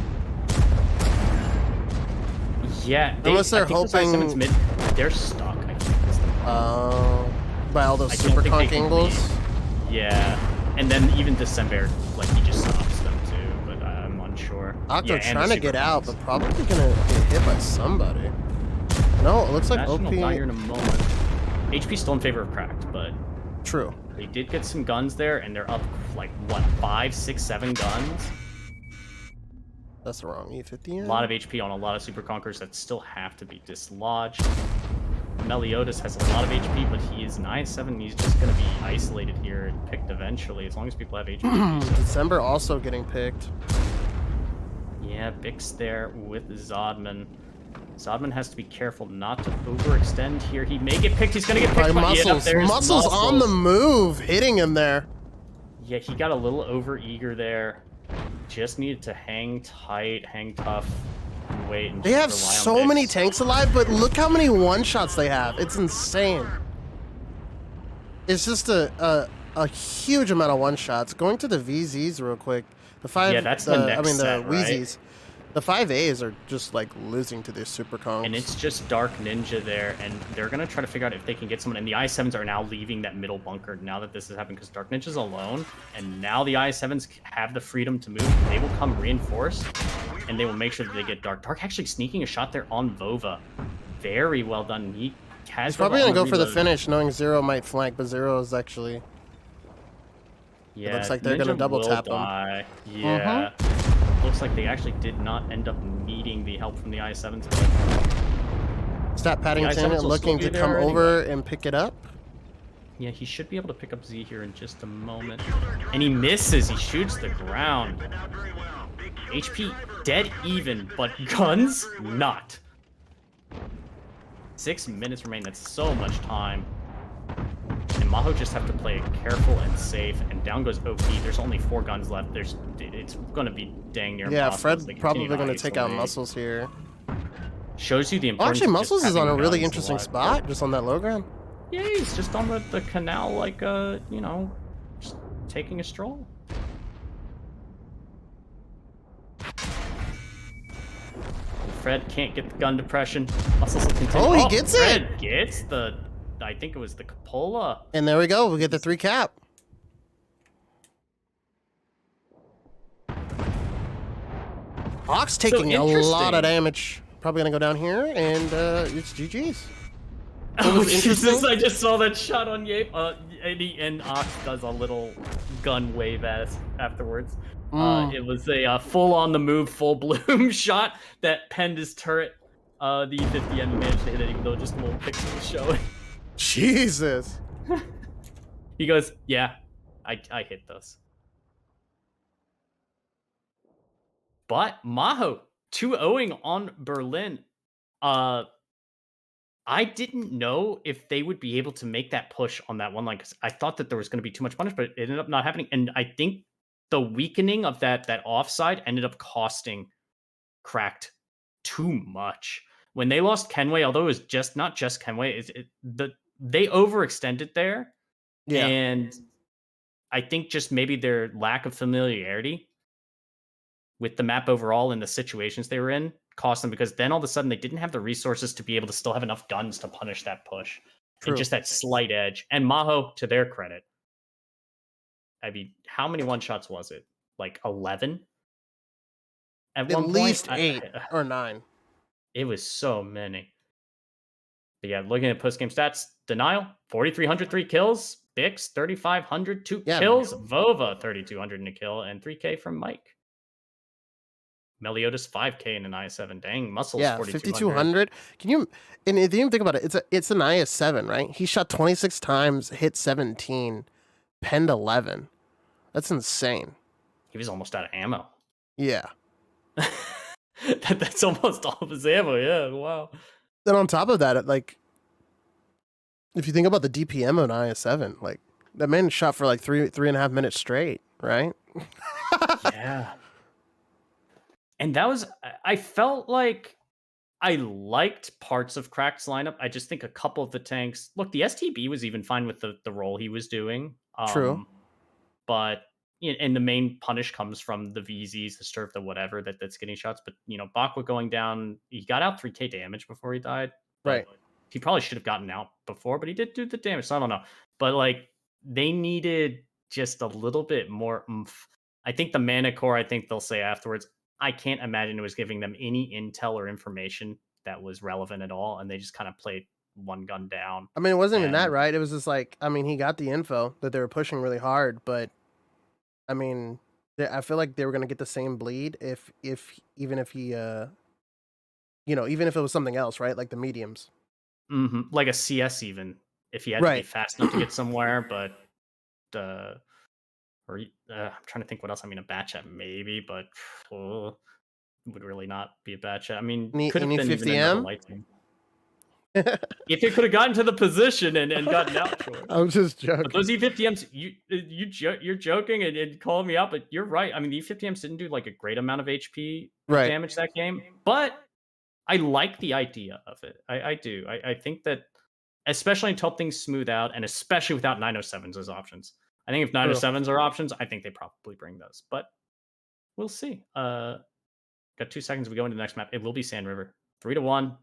Yeah, Unless they're I think those I7s hoping. mid, they're stuck. I think is the problem. By all those I super don't think they conk can angles. leave. Yeah, and then even December, like he just stops them too. But I'm unsure. Octo Yeah, and the trying to super get out, conks. but probably gonna get hit by somebody. No, it looks like Imagine OP. will die here in a moment. HP still in favor of cracked, but True. they did get some guns there, and they're up like what 5, 6, 7 guns. That's the wrong E50. A lot of HP on a lot of super conquerors that still have to be dislodged. Meliodas has a lot of HP, but he is an IS-7. He's just going to be isolated here and picked eventually, as long as people have HP. December also getting picked. Yeah, Bix there with Zodman. Zodman has to be careful not to overextend here. He may get picked. He's going to get picked By by Muscles. Yeah, Muscles on the move, hitting him there. Yeah, he got a little over-eager there. Just needed to hang tight, hang tough, and wait. And they have so many tanks alive, but look how many one-shots they have. It's insane. It's just a huge amount of one-shots. Going to the VZs real quick. The 5. Yeah, that's the next set, the Wheezies. Right? The 5As are just like losing to their super conks. And it's just Dark Ninja there, and they're gonna try to figure out if they can get someone. And the I7s are now leaving that middle bunker now that this has happened because Dark Ninja's alone, and now the I7s have the freedom to move. They will come reinforced, and they will make sure that they get Dark. Dark actually sneaking a shot there on Vova. Very well done. He's probably gonna go for the finish, knowing Zero might flank, but Zero is actually. Yeah, it looks like they're Ninja gonna double tap die. him. Yeah. Looks like they actually did not end up needing the help from the I7s. Stat Paddington looking to come over and pick it up. Yeah, he should be able to pick up Z here in just a moment. And he misses. He shoots the ground. HP dead even, but guns not. 6 minutes remain. That's so much time. And MAHOU just have to play it careful and safe. And down goes OP. There's only 4 guns left. It's going to be dang near impossible. Yeah, Fred probably going to take out Muscles here. Shows you the importance. Actually, Muscles is on a really interesting spot, just on that low ground. Yeah, he's just on the canal, like, you know, just taking a stroll. Fred can't get the gun depression. Muscles will continue. Oh, he gets Fred it! Gets the, I think it was the cupola. And there we go. We get the 3 cap. Hawk's taking a lot of damage. Probably gonna go down here, and it's GG's. Oh, Jesus, I just saw that shot on Yape. And Ox does a little gun wave afterwards. It was a full on the move, full bloom shot that penned his turret. The E50M managed to hit it, even though just a little pixel was showing. Jesus. He goes, yeah, I hit those. But MAHOU 2-0ing on Berlin. I didn't know if they would be able to make that push on that one line because I thought that there was going to be too much punish, but it ended up not happening. And I think the weakening of that offside ended up costing CRAKD too much. When they lost Kenway, although it was just not just Kenway, they overextended there. Yeah. And I think just maybe their lack of familiarity with the map overall and the situations they were in cost them, because then all of a sudden they didn't have the resources to be able to still have enough guns to punish that push. True. And just that slight edge. And MAHOU, to their credit, I mean, how many one-shots was it? Like 11? At least 8 or 9. It was so many. But yeah, looking at post-game stats, Denial, 4,303 kills. Bix, 3,500, 2 kills. Vova, 3,200 and a kill. And 3K from Mike. Meliodas 5K in an IS-7. Dang, Muscles 5,200. Can you? And if you even think about it, it's an IS-7, right? He shot 26 times, hit 17, penned 11. That's insane. He was almost out of ammo. Yeah. That's almost all of his ammo. Yeah, wow. Then on top of that, like, if you think about the DPM of an IS-7, like that man shot for like 3.5 minutes straight, right? Yeah. And that was, I felt like I liked parts of CRAKD's lineup. I just think a couple of the tanks, look, the STB was even fine with the role he was doing. True. But and the main punish comes from the VZs, the Sturf, the whatever that's getting shots. But Bakwa going down, he got out 3k damage before he died. But Right. he probably should have gotten out before, but he did do the damage. So I don't know. But like they needed just a little bit more oomph. I think the mana core, I think they'll say afterwards, I can't imagine it was giving them any intel or information that was relevant at all. And they just kind of played one gun down. I mean, it wasn't even that, right? It was just like, I mean, he got the info that they were pushing really hard, but I mean, I feel like they were going to get the same bleed even if he, even if it was something else, right? Like the mediums. Like a CS even, if he had to be fast enough to get somewhere, but I'm trying to think what else. I mean, a batch at maybe, but would really not be a batch at. I mean, could have been 50M? light team. If it could have gotten to the position and gotten out, sure. I'm just joking. But those E50Ms, you're joking and calling me out, but you're right. I mean, the E50Ms didn't do like a great amount of HP damage that game, but I like the idea of it. I do. I think that, especially until things smooth out, and especially without 907s as options. I think if 907s are options, I think they probably bring those. But we'll see. Got 2 seconds. We go into the next map. It will be SandRiver. 3-1.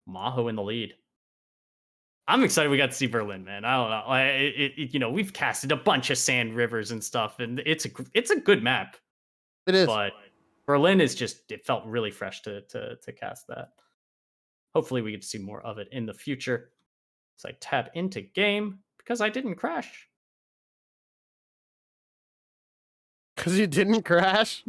MAHOU in the lead. I'm excited we got to see Berlin, man. I don't know. We've casted a bunch of SandRivers and stuff, and it's a good map. It is. But Berlin is just, it felt really fresh to cast that. Hopefully we get to see more of it in the future. So I tab into game because I didn't crash. Because you didn't crash?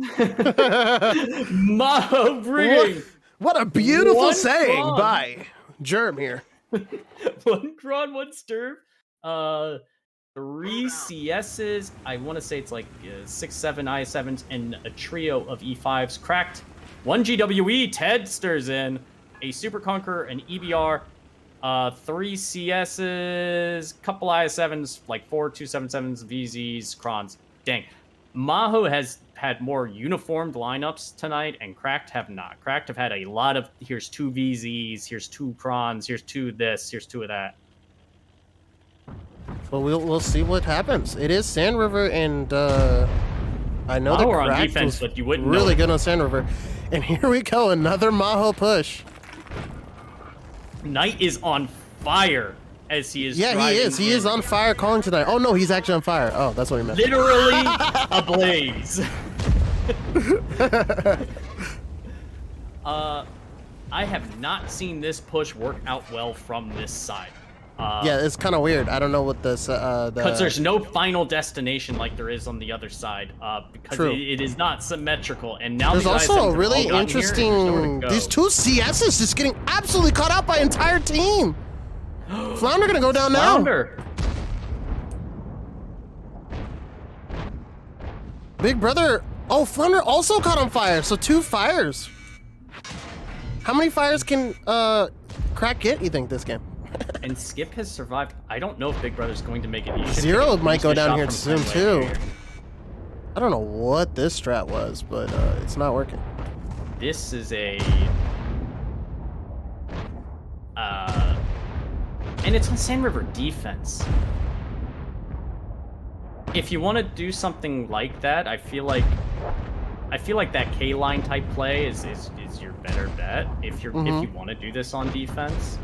MAHOU bringing. What a beautiful saying by Germ here. 1 Kron, 1 Sturf. 3 CSs. I want to say it's like 6, 7 I7s and a trio of E5s. CRAKD. 1 GWE. Ted stirs in. A Super Conqueror, an EBR. 3 CSs. Couple I7s. Like 4 277s, VZs, Krons. Dang. MAHOU has had more uniformed lineups tonight, and CRAKD have not. CRAKD have had a lot of, here's 2 VZs, here's 2 Krons, here's 2 of this, here's 2 of that. Well, we'll see what happens. It is SandRiver, and I know that on CRAKD defense, was but you wouldn't really know good on SandRiver. And here we go, another MAHOU push. Knight is on fire as he is. Yeah, he is. He is on fire calling tonight. Oh no, he's actually on fire. Oh, that's what he meant. Literally ablaze. I have not seen this push work out well from this side. Yeah, it's kind of weird. I don't know what this because there's no final destination like there is on the other side. Because it is not symmetrical, and now there's also a really interesting. These 2 CSs just getting absolutely caught out by entire team. Flounder gonna go down now. Big Brother. Oh, Flounder also caught on fire. So 2 fires. How many fires can CRAKD get, you think, this game? And Skip has survived. I don't know if Big Brother's going to make it. Zero might go down here soon too. I don't know what this strat was, but it's not working. This is a and it's on SandRiver defense. If you want to do something like that, I feel like that K-line type play is your better bet if you want to do this on defense.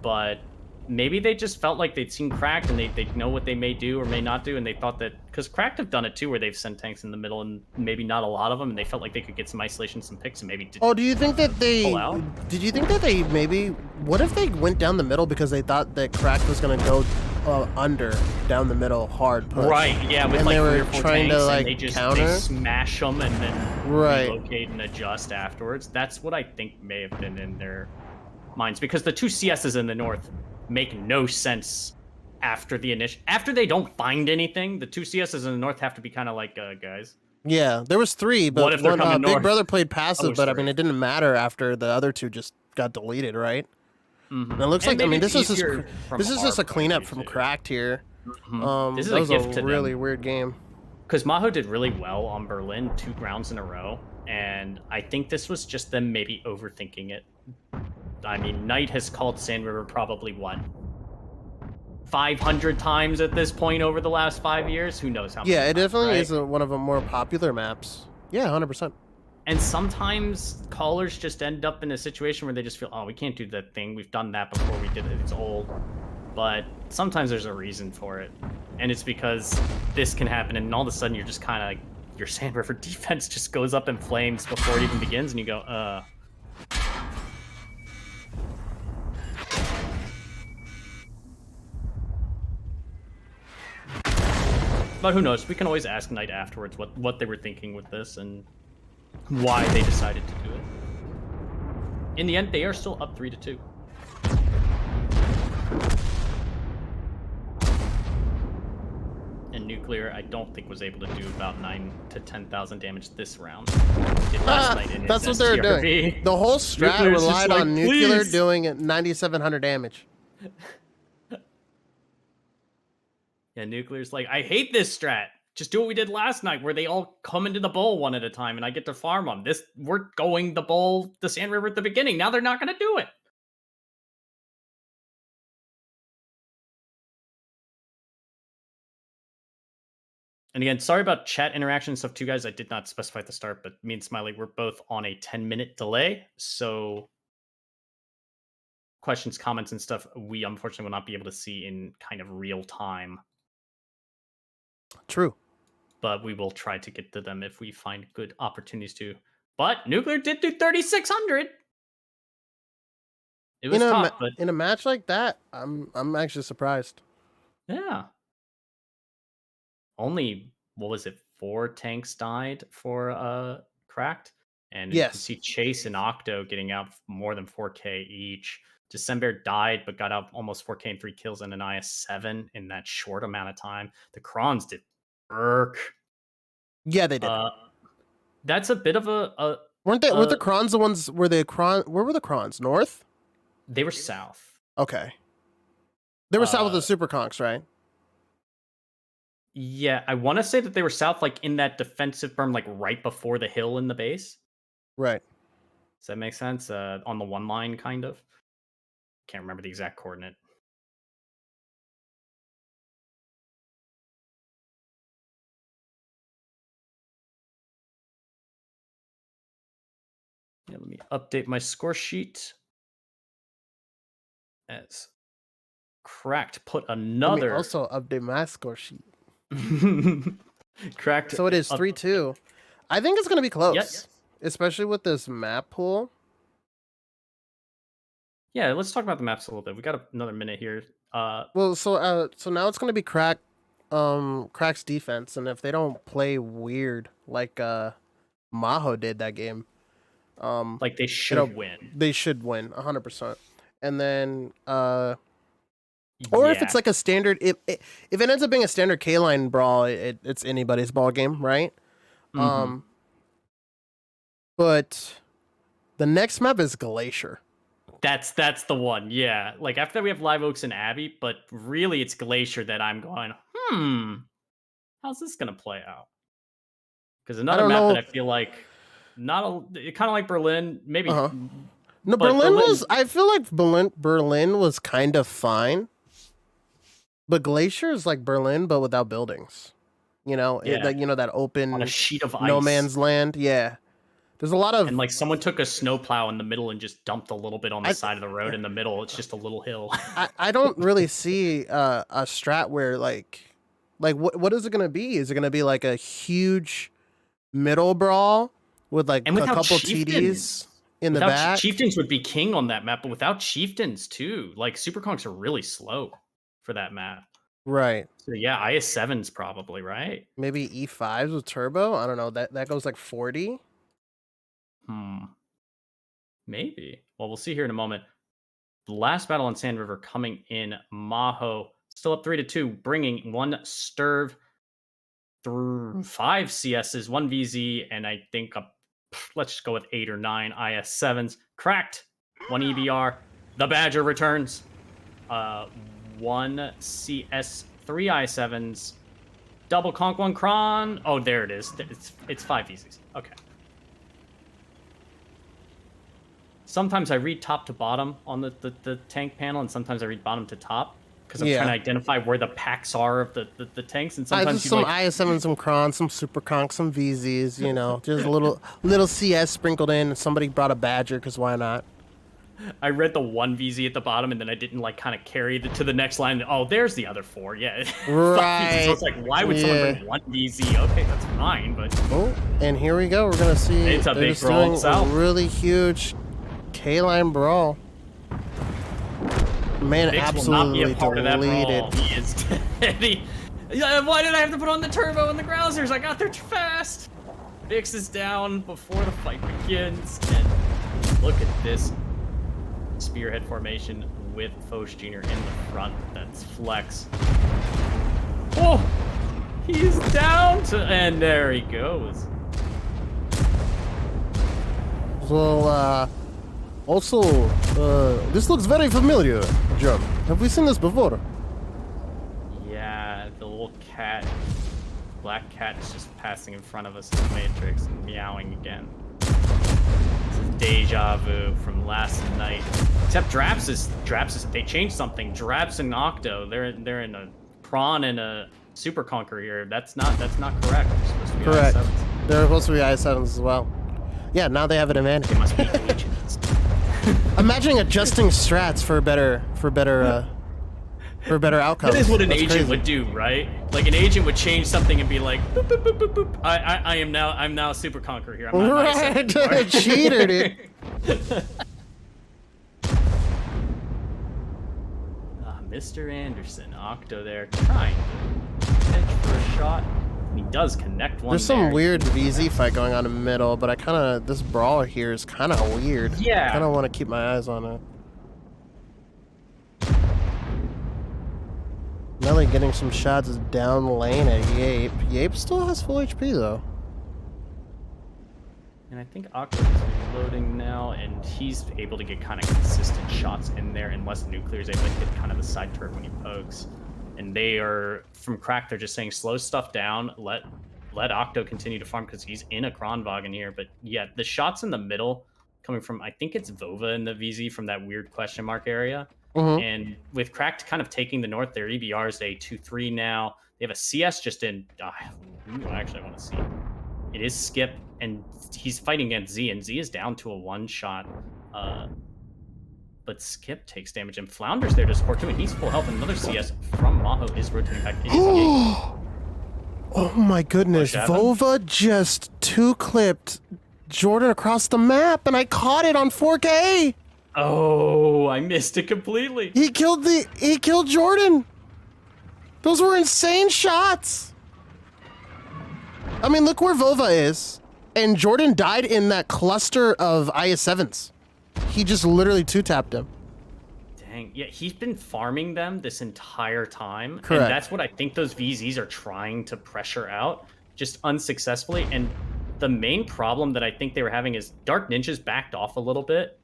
But maybe they just felt like they'd seen CRAKD and they know what they may do or may not do, and they thought that, because CRAKD have done it too, where they've sent tanks in the middle and maybe not a lot of them, and they felt like they could get some isolation, some picks, and maybe do you think that did you think that they maybe, what if they went down the middle because they thought that CRAKD was going to go under down the middle hard push? Right, yeah, with and like they were 3 or 4 trying tanks, to like and they counter, smash them and then relocate and adjust afterwards. That's what I think may have been in their minds, because the 2 CSs in the north make no sense after the after they don't find anything. The 2 CSs in the north have to be kind of like guys. Yeah, there was 3, but what if they're coming north? Big Brother played passive, but 3. I mean, it didn't matter after the other 2 just got deleted, right? And it looks like, I mean, this is just a cleanup from CRAKD here. This is a gift to really weird game. Because MAHOU did really well on Berlin 2 rounds in a row, and I think this was just them maybe overthinking it. I mean, Knight has called SandRiver probably, what, 500 times at this point over the last 5 years. Who knows how many Yeah, it times, definitely right? is one of the more popular maps. Yeah, 100%. And sometimes callers just end up in a situation where they just feel, oh, we can't do that thing. We've done that before. We did it. It's old. But sometimes there's a reason for it. And it's because this can happen. And all of a sudden, you're just kind of, your SandRiver defense just goes up in flames before it even begins. And you go, But who knows? We can always ask Knight afterwards what they were thinking with this and why they decided to do it. In the end, they are still up 3-2. And Nuclear, I don't think, was able to do about 9,000 to 10,000 damage this round. Did last night in That's his what they're STRV. doing. The whole strat Nuclear's relied just on like, Nuclear "Please." doing 9,700 damage. Yeah, Nuclear's like, I hate this strat. Just do what we did last night, where they all come into the bowl one at a time, and I get to farm them. We're going the bowl, the SandRiver at the beginning. Now they're not going to do it. And again, sorry about chat interaction and stuff too, guys. I did not specify at the start, but me and Smiley were both on a 10-minute delay. So questions, comments, and stuff, we unfortunately will not be able to see in kind of real time. True. But we will try to get to them if we find good opportunities to. But Nuclear did do 3,600. It was tough, but in a match like that, I'm actually surprised. Yeah. Only, what was it, 4 tanks died for CRAKD? And you can see Chase and Octo getting out more than 4K each. December died, but got out almost 4K and 3 kills in an IS-7 in that short amount of time. The Krons did work. Yeah, they did. That's a bit of a weren't the Krons the ones? Where were the Krons? North? They were south. Okay. They were south of the Super Conks, right? Yeah, I want to say that they were south, like in that defensive berm, like right before the hill in the base. Right. Does that make sense? On the one line, kind of. Can't remember the exact coordinate. Yeah, let me update my score sheet. As CRAKD put another. Let me also update my score sheet. CRAKD. So it is 3-2. I think it's gonna be close, yes. Especially with this map pool. Yeah, let's talk about the maps a little bit. We got another minute here. Well, so now it's gonna be CRAKD's defense, and if they don't play weird like MAHOU did that game, like they should win. They should win 100%. And then or if it's like a standard, if it ends up being a standard K-line brawl, it's anybody's ball game, right? Mm-hmm. But the next map is Glacier. That's the one, yeah. Like after that we have Live Oaks and Abbey, but really it's Glacier that I'm going, how's this gonna play out? Because another map that I feel like kind of like Berlin, maybe. No, Berlin was. I feel like Berlin was kind of fine, but Glacier is like Berlin, but without buildings. You know, that open on a sheet of ice, no man's land. Yeah, there's a lot of and like someone took a snowplow in the middle and just dumped a little bit on the side of the road in the middle. It's just a little hill. I don't really see a strat where like what is it gonna be? Is it gonna be like a huge middle brawl with like a couple TDs? In the back, Chieftains would be king on that map, but without Chieftains too, like Super Conks are really slow for that map. Right. So yeah, IS-7's probably right. Maybe E5s with turbo. I don't know. That goes like 40. Maybe. Well, we'll see here in a moment. The last battle on SandRiver coming in. MAHOU still up 3-2, bringing 1 Sturv through 5 CSs, 1 VZ, and I think let's just go with 8 or 9 IS-7s. CRAKD, 1 EBR. The Badger returns. 1 CS, 3 IS-7s. Double Conk, 1 Kron. Oh, there it is. It's 5 VZs. Okay. Sometimes I read top to bottom on the tank panel, and sometimes I read bottom to top. because I'm trying to identify where the packs are of the tanks, and sometimes just some IS-7, some Kron, some Super Conch, some VZs, you know, just a little CS sprinkled in, and somebody brought a Badger, because why not? I read the one VZ at the bottom, and then I didn't like kind of carry it to the next line. Oh, there's the other 4. Yeah, right. So it's like, why would someone bring one VZ? Okay, that's fine, but and here we go. We're gonna see it's a big brawl a really huge K-line brawl. Man, Vix absolutely will not be a part deleted. Of that brawl. He is dead. Why did I have to put on the turbo and the grousers? I got there too fast. Vix is down before the fight begins, and look at this spearhead formation with Foch Jr. in the front. That's flex. Oh, he's down to, and there he goes. Well, also, this looks very familiar, John. Have we seen this before? Yeah, the little cat, black cat, is just passing in front of us in the Matrix and meowing again. This is deja vu from last night. Except Draps is they changed something. Draps and Octo, they're in a prawn and a super conqueror here. That's not correct. They're supposed to be correct. I7s. They're supposed to be I7s as well. Yeah, now they have an advantage. They must be agents. Imagining adjusting strats for better outcomes. That is what an agent crazy. would do, right? Like an agent would change something and be like, boop, boop, boop, boop, boop. I'm now super conqueror here. I'm not right, cheater, dude. Mr. Anderson, Octo there, trying to pitch for a shot. He does connect one. There's some weird VZ fight going on in the middle, but this brawl here is kind of weird. Yeah. I kind of want to keep my eyes on it. Nelly getting some shots down lane at Yape. Yape still has full HP though. And I think Octo is reloading now, and he's able to get kind of consistent shots in there, unless Nuclear is able to hit kind of the side turret when he pokes. And they are, from CRAKD, they're just saying slow stuff down, let Octo continue to farm because he's in a Kronwagen here. But yeah, the shots in the middle coming from, I think it's Vova in the VZ from that weird question mark area. Mm-hmm. And with CRAKD kind of taking the north, their EBR is a 2-3 now. They have a CS just in, actually I want to see. It is Skip, and he's fighting against Z, and Z is down to a one-shot. But Skip takes damage, and Flounder's there to support too, and he's full health. Another CS from MAHOU is rotating back. It is oh my goodness, Vova just two-clipped Jordan across the map, and I caught it on 4K! Oh, I missed it completely. He killed Jordan! Those were insane shots! I mean, look where Vova is, and Jordan died in that cluster of IS-7s. He just literally two-tapped him. Dang, yeah, he's been farming them this entire time. Correct. And that's what I think those VZs are trying to pressure out, just unsuccessfully. And the main problem that I think they were having is Dark Ninja's backed off a little bit.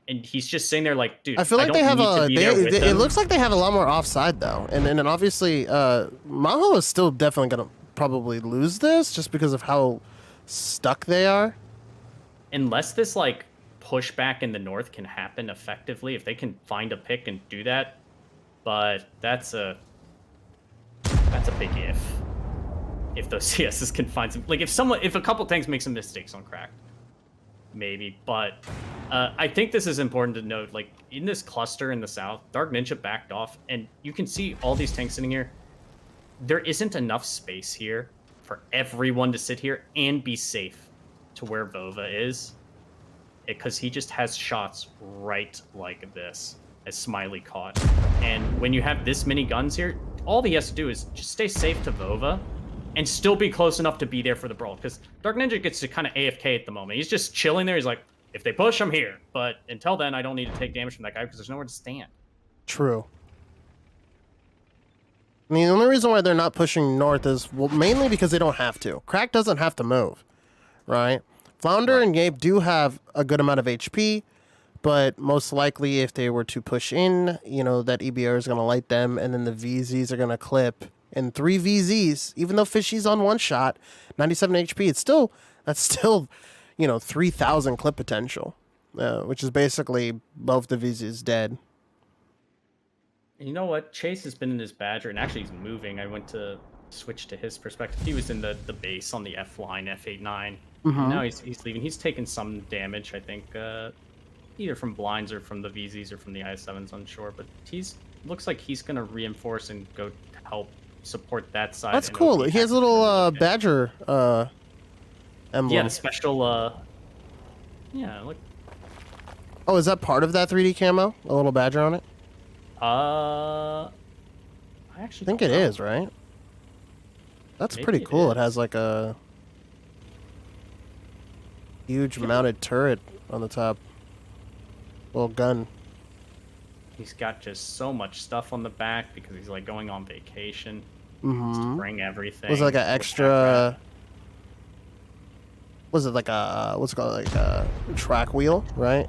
And he's just sitting there like, dude, I feel like they have it looks like they have a lot more offside, though. And then obviously, MAHOU is still definitely going to probably lose this just because of how stuck they are. Unless this, like, pushback in the north can happen effectively, if they can find a pick and do that. But that's a big if those CSs can find some, like, if a couple tanks make some mistakes on CRAKD, maybe. But I think this is important to note, like, in this cluster in the south, Dark Ninja backed off, and you can see all these tanks sitting here. There isn't enough space here for everyone to sit here and be safe to where Vova is, because he just has shots right like this, as Smiley caught. And when you have this many guns here, all he has to do is just stay safe to Vova and still be close enough to be there for the brawl, because Dark Ninja gets to kind of AFK at the moment. He's just chilling there. He's like, if they push, I'm here. But until then, I don't need to take damage from that guy because there's nowhere to stand. True. I mean, the only reason why they're not pushing north is, well, mainly because they don't have to. CRAKD doesn't have to move, right? Flounder and Gabe do have a good amount of HP, but most likely if they were to push in, you know, that EBR is going to light them, and then the VZs are going to clip. And 3 VZs, even though Fishy's on one shot, 97 HP, that's still, you know, 3,000 clip potential, which is basically both the VZs dead. You know what? Chase has been in his Badger, and actually he's moving. I went to switch to his perspective. He was in the base on the F line, F89, and Mm-hmm. now he's leaving. He's taken some damage, I think, either from blinds or from the VZs or from the I7s, unsure. But he's looks like he's gonna reinforce and go to help support that side. That's And cool. OP He has a actually gonna little relocate. badger Yeah, emblem. the special. Yeah, look. Oh, is that part of that 3D camo? A little badger on it? I actually I think don't it know. is, right? That's Maybe pretty it cool. It is. has like a huge Yeah. mounted turret on the top. Little gun. He's got just so much stuff on the back because he's like going on vacation. Just to Mm-hmm. bring everything. Was it like an to a background. extra? Was it like a what's it called, like a track wheel, right?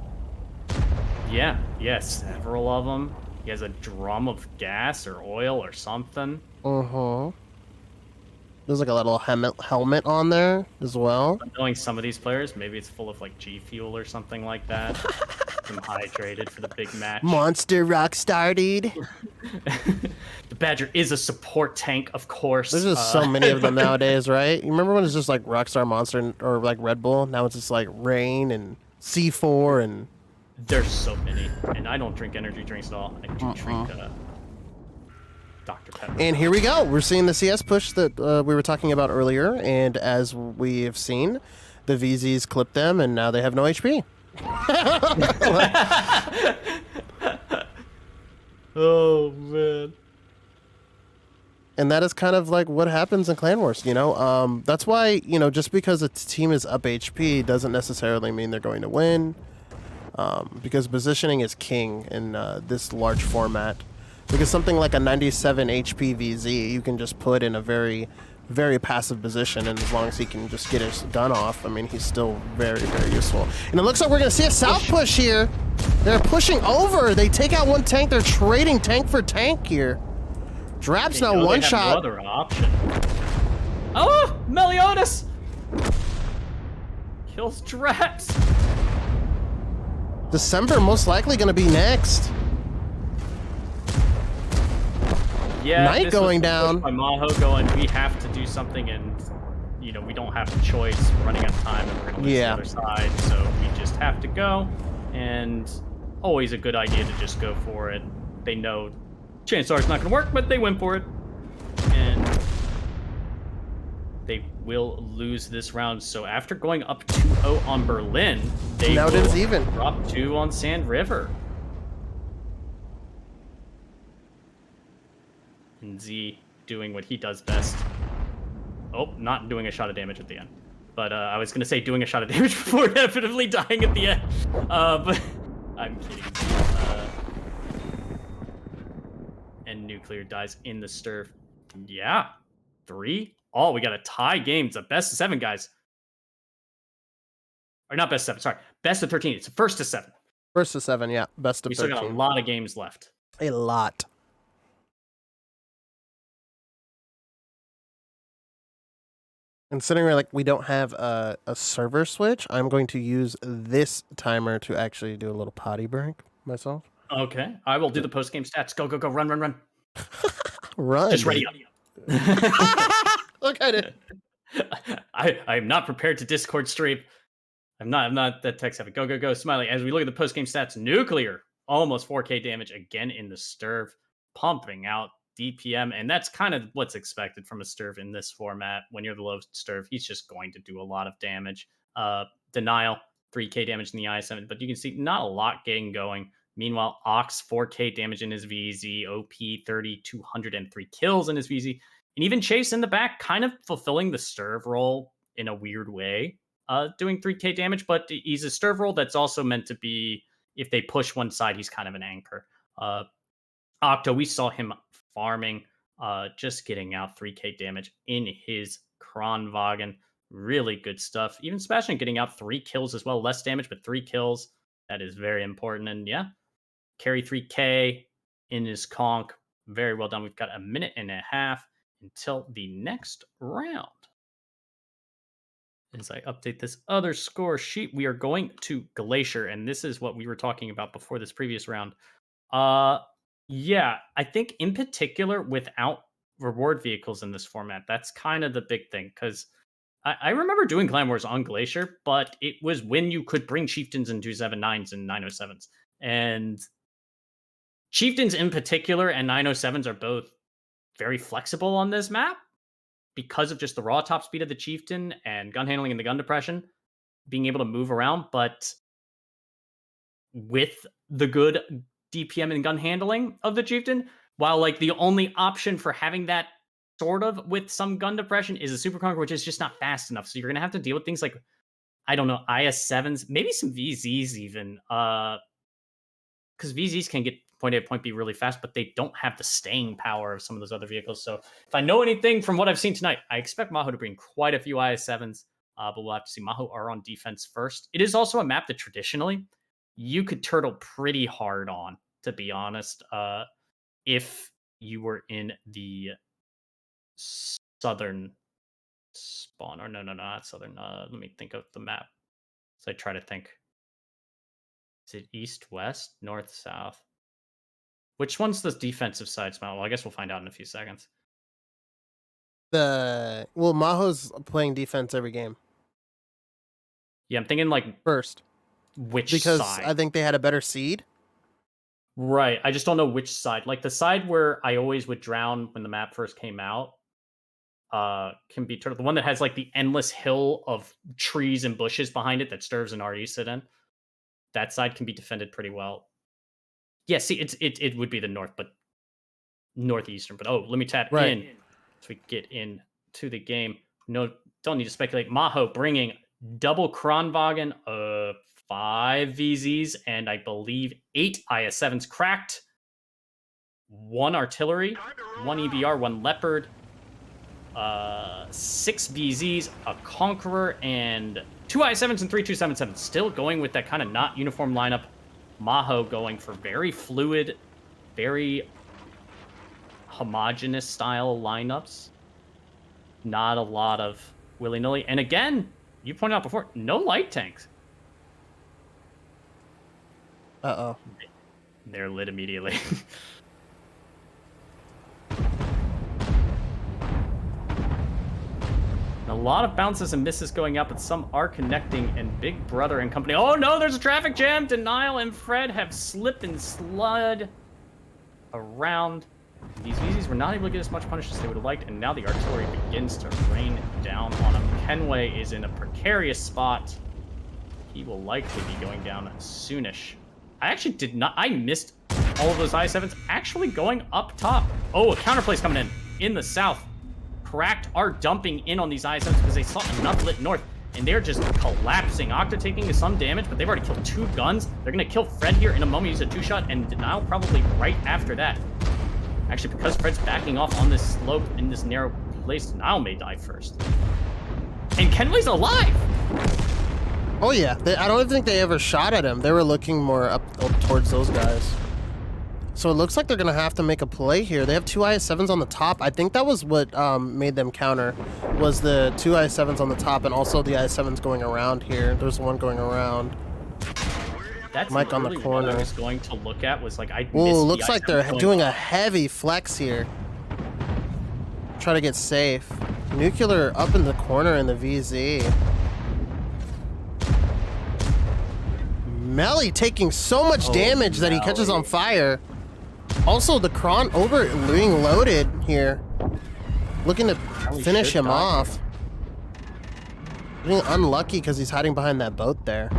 Yeah, several of them. He has a drum of gas or oil or something. Uh-huh. There's like a little helmet on there as well. But knowing some of these players, maybe it's full of like G Fuel or something like that. I'm hydrated for the big match. Monster Rockstar, dude. The Badger is a support tank, of course. There's just so many of them nowadays, right? You remember when it's just like Rockstar Monster or like Red Bull? Now it's just like Rain and C4 and... There's so many, and I don't drink energy drinks at all. I do drink Dr. Pepper. And here we go. We're seeing the CS push that we were talking about earlier, and as we have seen, the VZs clipped them, and now they have no HP. Oh, man. And that is kind of like what happens in Clan Wars, you know? That's why, you know, just because a team is up HP doesn't necessarily mean they're going to win. Because positioning is king in this large format. Because something like a 97 HP VZ, you can just put in a very, very passive position, and as long as he can just get his gun off, I mean, he's still very, very useful. And it looks like we're going to see a south push here. They're pushing over. They take out one tank. They're trading tank for tank here. Drap's now one shot. No other option. Oh, Meliodas kills Draps. December most likely going to be next. Yeah, Knight going down. By MAHOU going, we have to do something, and you know we don't have a choice. We're running out of time, and we're going to lose the other side, so we just have to go. And always a good idea to just go for it. They know chances are it's not going to work, but they went for it, and they will lose this round. So after going up 2-0 on Berlin, they now it is even. Drop 2 on SandRiver. And Z doing what he does best. Oh, not doing a shot of damage at the end. But I was going to say doing a shot of damage before inevitably dying at the end. But I'm kidding. And Nuclear dies in the stir. Yeah. 3. Oh, we got a tie game. It's a best of 7, guys. Or not best of 7, sorry. Best of 13. It's first to 7. First to 7, yeah. Best of 13. We still got a lot of games left. A lot. Considering like we don't have a server switch, I'm going to use this timer to actually do a little potty break myself. Okay. I will do the post-game stats. Go, go, go. Run, run, run. Run. Just ready up. Look at it. I'm not prepared to Discord stream. I'm not that tech savvy. Go, go, go. Smiley. As we look at the post-game stats, Nuclear, almost 4K damage again in the Sturv, pumping out DPM, and that's kind of what's expected from a Sturv in this format. When you're the low Sturv, he's just going to do a lot of damage. Denial, 3K damage in the I7, but you can see not a lot getting going. Meanwhile, Ox, 4K damage in his VZ, OP, 30, 203 kills in his VZ, and even Chase in the back, kind of fulfilling the Sturv role in a weird way, doing 3K damage, but he's a Sturv role that's also meant to be, if they push one side, he's kind of an anchor. Octo, we saw him farming, just getting out 3K damage in his Kronwagen. Really good stuff. Even Sebastian getting out 3 kills as well. Less damage, but 3 kills. That is very important. And yeah, carry 3K in his conch. Very well done. We've got a minute and a half until the next round. As I update this other score sheet, we are going to Glacier. And this is what we were talking about before this previous round. Yeah, I think in particular without reward vehicles in this format, that's kind of the big thing. Because I remember doing Clan Wars on Glacier, but it was when you could bring chieftains and 279s and 907s. And chieftains in particular and 907s are both very flexible on this map because of just the raw top speed of the chieftain and gun handling and the gun depression, being able to move around. But with the good DPM and gun handling of the chieftain, while like the only option for having that sort of with some gun depression is a super conquer, which is just not fast enough. So you're gonna have to deal with things like, I don't know, IS7s, maybe some VZs even. Because VZs can get point A to point B really fast, but they don't have the staying power of some of those other vehicles. So if I know anything from what I've seen tonight, I expect MAHOU to bring quite a few IS7s, but we'll have to see. MAHOU are on defense first. It is also a map that traditionally you could turtle pretty hard on, to be honest, if you were in the southern spawn. Or no, not southern. Let me think of the map. So I try to think. Is it east, west, north, south? Which one's the defensive side smell? Well, I guess we'll find out in a few seconds. Maho's playing defense every game. Yeah, I'm thinking like first. Which because side? I think they had a better seed. Right. I just don't know which side. Like the side where I always would drown when the map first came out, can be turtle. The one that has like the endless hill of trees and bushes behind it that Sturves and RE sit in. That side can be defended pretty well. Yeah, see, it would be the north, but northeastern. But let me tap in so we get into the game. No, don't need to speculate. MAHOU bringing double Kronwagen, 5 VZs, and I believe 8 IS7s cracked. 1 artillery, 1 EBR, 1 Leopard, 6 VZs, a Conqueror, and 2 IS7s and 3 277s. Still going with that kind of not uniform lineup. MAHOU going for very fluid, very homogenous style lineups. Not a lot of willy-nilly. And again, you pointed out before, no light tanks. Uh-oh. They're lit immediately. A lot of bounces and misses going up, but some are connecting, and Big Brother and company. Oh no, there's a traffic jam! Denial and Fred have slipped and slid around. These VZs were not able to get as much punish as they would have liked, and now the artillery begins to rain down on them. Kenway is in a precarious spot. He will likely be going down soonish. I actually did not... I missed all of those I-7s actually going up top. Oh, a counterplay's coming in the south. Cracked are dumping in on these I-7s because they saw enough lit north, and they're just collapsing. Octa taking some damage, but they've already killed 2 guns. They're going to kill Fred here in a moment. Use a 2-shot, and Denial probably right after that. Actually, because Fred's backing off on this slope in this narrow place, Denial may die first. And Kenway's alive! Oh yeah, I don't think they ever shot at him. They were looking more up towards those guys. So it looks like they're going to have to make a play here. They have 2 IS-7s on the top. I think that was what made them counter, was the 2 IS-7s on the top and also the IS-7s going around here. There's one going around. That's Mike on the corner. What I was going to look at was like, I Ooh, looks like they're doing a heavy flex here. Try to get safe. Nuclear up in the corner in the VZ. Melly taking so much damage that he catches on fire. Also, the Kron over being loaded here. Looking to finish him off. Being unlucky because he's hiding behind that boat there.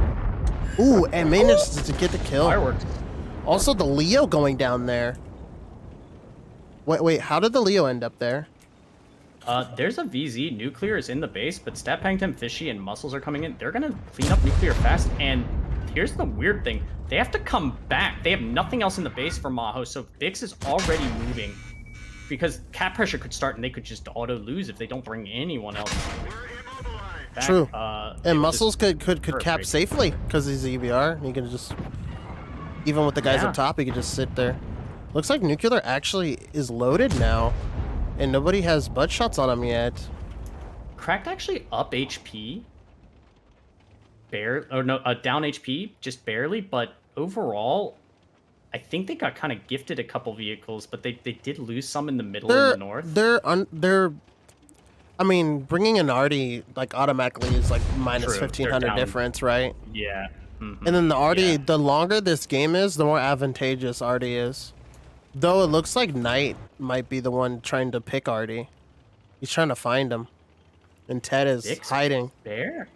Ooh, and managed to get the kill. Fireworks. Also, the Leo going down there. Wait, how did the Leo end up there? There's a VZ. Nuclear is in the base, but Stat Pangton, Fishy, and Muscles are coming in. They're going to clean up Nuclear fast, and here's the weird thing. They have to come back. They have nothing else in the base for MAHOU, so Bix is already moving. Because cap pressure could start, and they could just auto-lose if they don't bring anyone else back. True. And Muscles could cap safely, because he's EBR. He can just... Even with the guys up top, he could just sit there. Looks like Nuclear actually is loaded now. And nobody has butt shots on him yet. CRAKD actually up HP. Down HP, just barely, but overall, I think they got kind of gifted a couple vehicles, but they did lose some in the middle and the north. They're I mean, bringing an Artie like automatically is like minus True, 1500 difference, right? Yeah. And then the Artie, Yeah. the longer this game is, the more advantageous Artie is. Though it looks like Knight might be the one trying to pick Artie. He's trying to find him. And Ted is hiding. There.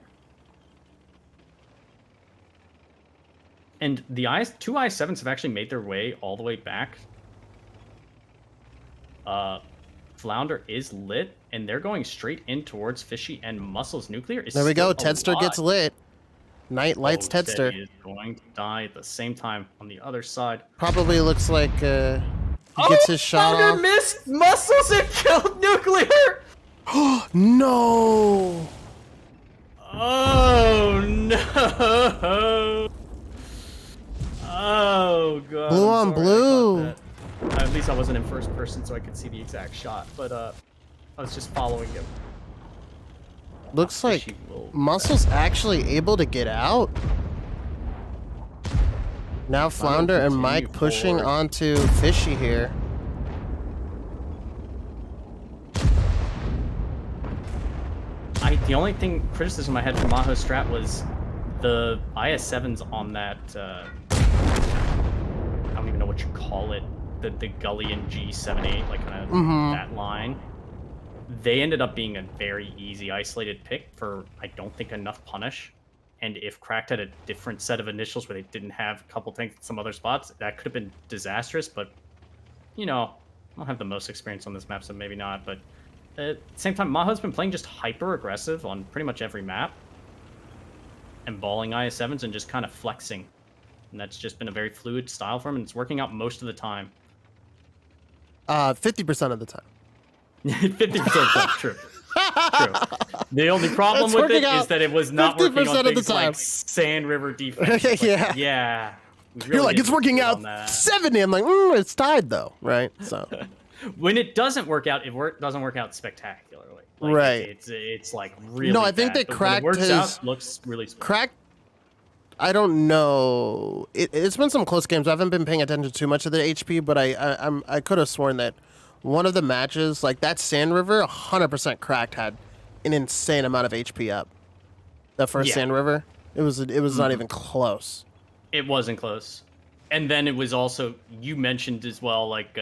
And the two I-7s have actually made their way all the way back. Flounder is lit, and they're going straight in towards Fishy, and Muscle's nuclear is there we go. still Tedster gets lit. Knight lights Tedster. Teddy is going to die at the same time on the other side. Probably looks like he gets his shot Flounder off. missed Muscles and killed nuclear. No! Oh no! Oh god! Blue on blue. At least I wasn't in first person, so I could see the exact shot. But I was just following him. Looks like Muscle's actually able to get out. Now Flounder and Mike pushing onto Fishy here. The only criticism I had for MAHOU strat was the IS-7s on that. I don't even know what you call it. The Gullion G78, like kind of that line. They ended up being a very easy isolated pick for, I don't think, enough punish. And if CRAKD had a different set of initials where they didn't have a couple tanks in some other spots, that could have been disastrous. But, you know, I don't have the most experience on this map, so maybe not. But at the same time, MAHOU's been playing just hyper-aggressive on pretty much every map. And balling IS-7s and just kind of flexing. And that's just been a very fluid style for him, and it's working out most of the time. 50% of the time. 50% of the time, true. True. The only problem with it is that it was not working on things like SandRiver defense. Yeah. Yeah. Really You're like, it's working out 70. I'm like, it's tied though, right? So when it doesn't work out, doesn't work out spectacularly. Like, right. It's like really No, I think bad, that CRAKD looks really CRAKD. I don't know. It's been some close games. I haven't been paying attention too much to the HP, but I could have sworn that one of the matches, like that SandRiver, 100% CRAKD had an insane amount of HP up. The first SandRiver, it was not even close. It wasn't close. And then it was also, you mentioned as well, like,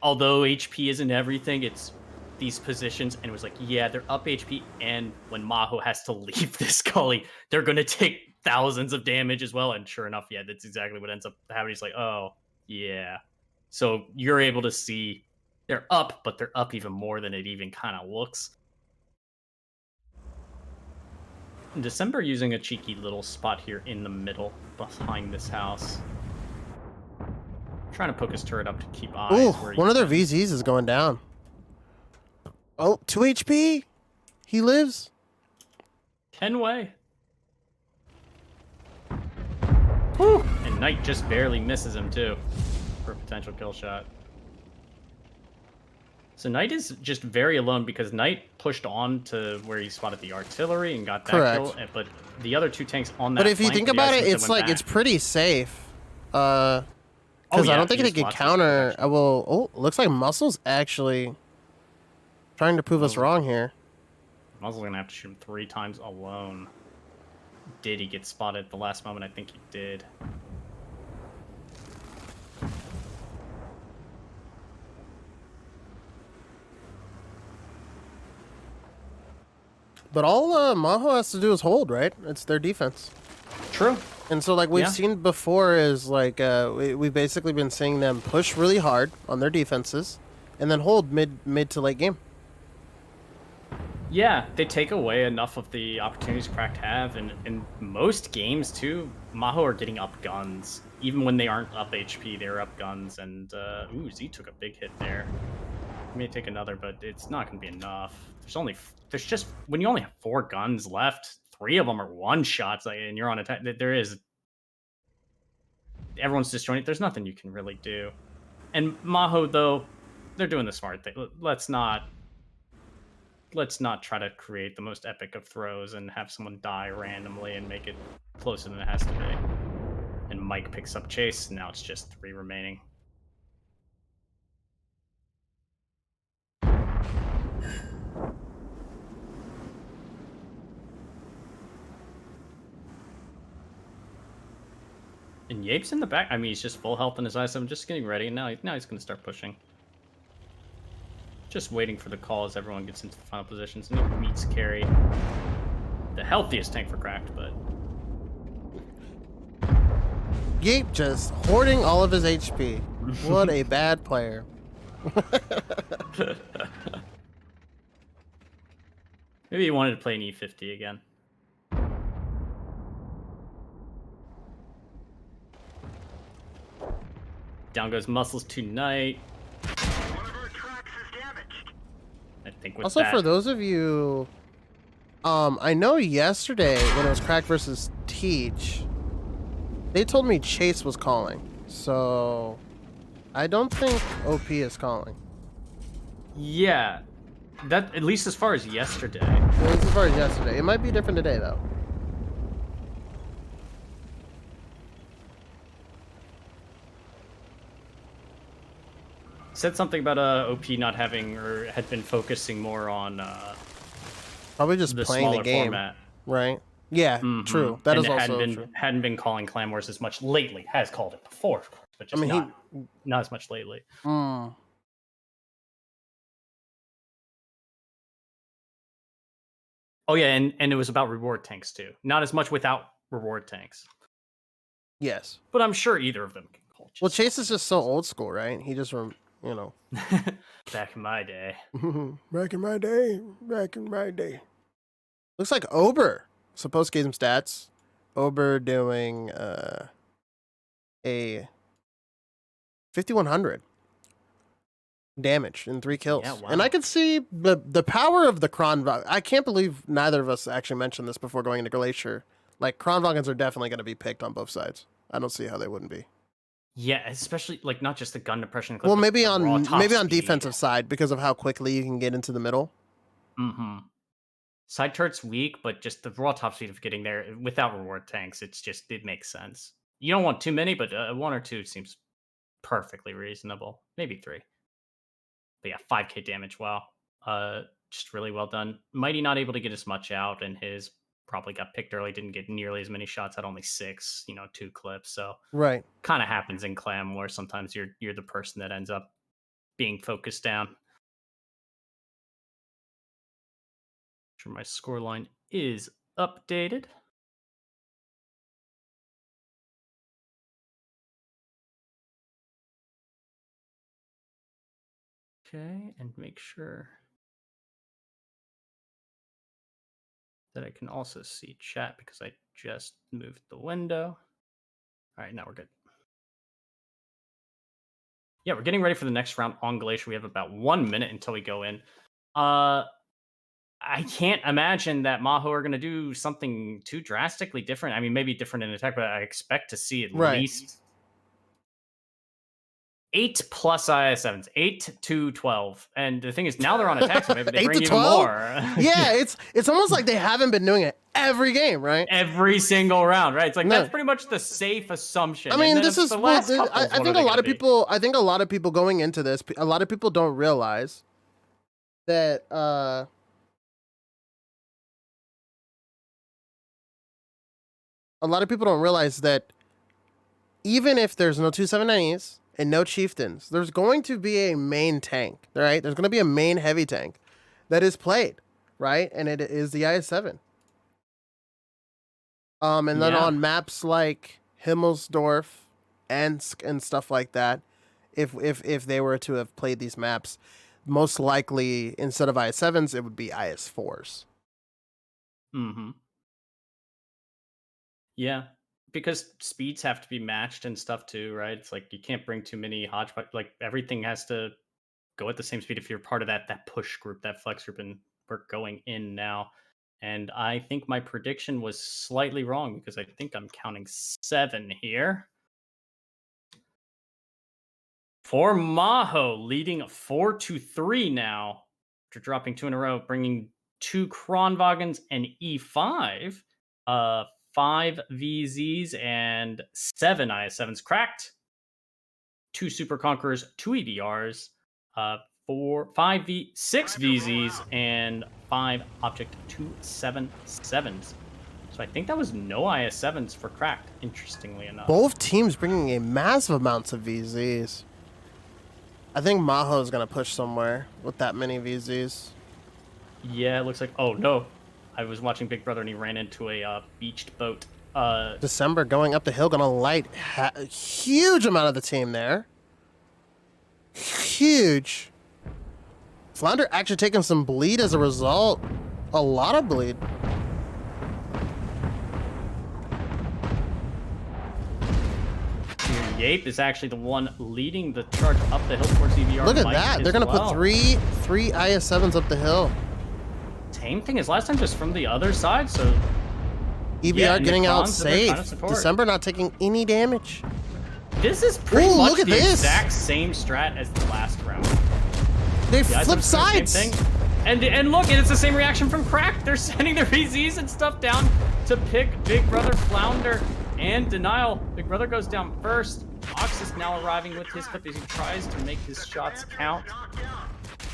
although HP isn't everything, it's these positions, and it was like, yeah, they're up HP, and when MAHOU has to leave this gully, they're going to take thousands of damage as well. And sure enough, yeah, that's exactly what ends up happening. He's like, oh, yeah. So you're able to see they're up, but they're up even more than it even kind of looks. In December using a cheeky little spot here in the middle behind this house. Trying to poke his turret up to keep eyes. Ooh, one of their VZs is going down. Oh, 2 HP? He lives? Kenway. Whew. And Knight just barely misses him too for a potential kill shot. So Knight is just very alone because Knight pushed on to where he spotted the artillery and got that kill. But the other two tanks on that. But if you think about it, it's like it's pretty safe. Because I don't think they could counter. Oh, looks like Muscle's actually trying to prove us wrong here. Muscle's gonna have to shoot him 3 times alone. Did he get spotted at the last moment? I think he did. But all MAHOU has to do is hold, right? It's their defense. True. And so, like we've seen before, is like we've basically been seeing them push really hard on their defenses, and then hold mid to late game. Yeah, they take away enough of the opportunities CRAKD have, and in most games too, MAHOU are getting up guns. Even when they aren't up HP, they're up guns, and ooh, Z took a big hit there. He may take another, but it's not going to be enough. There's just, when you only have 4 guns left, 3 of them are one-shots, and you're on attack. Everyone's destroying it. There's nothing you can really do. And MAHOU, though, they're doing the smart thing. Let's not try to create the most epic of throws and have someone die randomly and make it closer than it has to be. And Mike picks up chase. Now it's just 3 remaining. And Yape's in the back. I mean, he's just full health in his eyes. I'm just getting ready. Now he's going to start pushing. Just waiting for the call as everyone gets into final positions. And he meets carry. The healthiest tank for CRAKD, but... Yape just hoarding all of his HP. What a bad player. Maybe he wanted to play an E50 again. Down goes Muscles tonight. One of our tracks is damaged. I think with Also, that, for those of you, I know yesterday when it was CRAKD versus Teach, they told me Chase was calling. So, I don't think OP is calling. yeah, that at least as far as yesterday. At least as far as yesterday. It might be different today, though. Said something about OP not having or had been focusing more on Probably just the playing the smaller game, format. right? Yeah, true. That and is also true. hadn't been calling Clan Wars as much lately. Has called it before, of course, but just not as much lately. Hmm. Oh yeah, and it was about reward tanks too. Not as much without reward tanks. Yes. But I'm sure either of them can call. Well, Chase is just so old school, right? He just, you know. Back in my day. Back in my day. Back in my day. Looks like Ober. Supposed to get some stats. Ober doing a 5,100 damage in 3 kills. Yeah, wow. And I could see the power of the Kronvog. I can't believe neither of us actually mentioned this before going into Glacier. Like, Kronvogans are definitely going to be picked on both sides. I don't see how they wouldn't be. Yeah, especially like not just the gun depression. Well, maybe on defensive side because of how quickly you can get into the middle. Mm-hmm. Side turret's weak, but just the raw top speed of getting there without reward tanks, it makes sense. You don't want too many, but 1 or 2 seems perfectly reasonable. Maybe 3. But yeah, 5k damage. Wow. Just really well done. Mighty not able to get as much out, and his probably got picked early, didn't get nearly as many shots, had only 6, 2 clips. So right. Kind of happens in Clam where sometimes you're the person that ends up being focused down. Sure, my scoreline is updated. Okay, and make sure that I can also see chat because I just moved the window. All right, now we're good. Yeah, we're getting ready for the next round on Glacier. We have about 1 minute until we go in. I can't imagine that MAHOU are going to do something too drastically different. I mean, maybe different in attack, but I expect to see at least 8 plus IS7s, 8 to 12. And the thing is, now they're on attack, so maybe they bring even more. Yeah, it's almost like they haven't been doing it every game, right? Every single round, right? It's like that's pretty much the safe assumption. I mean, this is I think a lot of people. I think a lot of people going into this, a lot of people don't realize that. A lot of people don't realize that even if there's no 279Es and no chieftains, there's going to be a main tank, right? There's going to be a main heavy tank that is played, right? And it is the IS-7. And then on maps like Himmelsdorf, Ensk, and stuff like that, if they were to have played these maps, most likely instead of IS-7s, it would be IS-4s. Mm-hmm. Yeah, because speeds have to be matched and stuff too, right? It's like you can't bring too many hodgepodge. Like everything has to go at the same speed if you're part of that push group, that flex group, and we're going in now. And I think my prediction was slightly wrong because I think I'm counting 7 here. For MAHOU, leading 4-3 now after dropping 2 in a row, bringing 2 Kronwagens and E5. 5 VZs and 7 IS-7s cracked. 2 Super Conquerors, 2 EBRs, 6 VZs, and 5 Object 277s. So I think that was no IS-7s for cracked, interestingly enough. Both teams bringing in massive amounts of VZs. I think MAHOU is going to push somewhere with that many VZs. Yeah, it looks like... Oh, no. I was watching Big Brother and he ran into a beached boat. December going up the hill, going to light a huge amount of the team there. Huge. Flounder actually taking some bleed as a result. A lot of bleed. Yape is actually the one leading the charge up the hill towards EVR. Look at that. They're going to put three IS-7s up the hill. Same thing as last time, just from the other side, so... EVR getting out safe. December not taking any damage. This is pretty much the exact same strat as the last round. They flip sides. And look, and it's the same reaction from CRAKD. They're sending their VZs and stuff down to pick Big Brother, Flounder, and Denial. Big Brother goes down first. Ox is now arriving with his clip as he tries to make his shots count.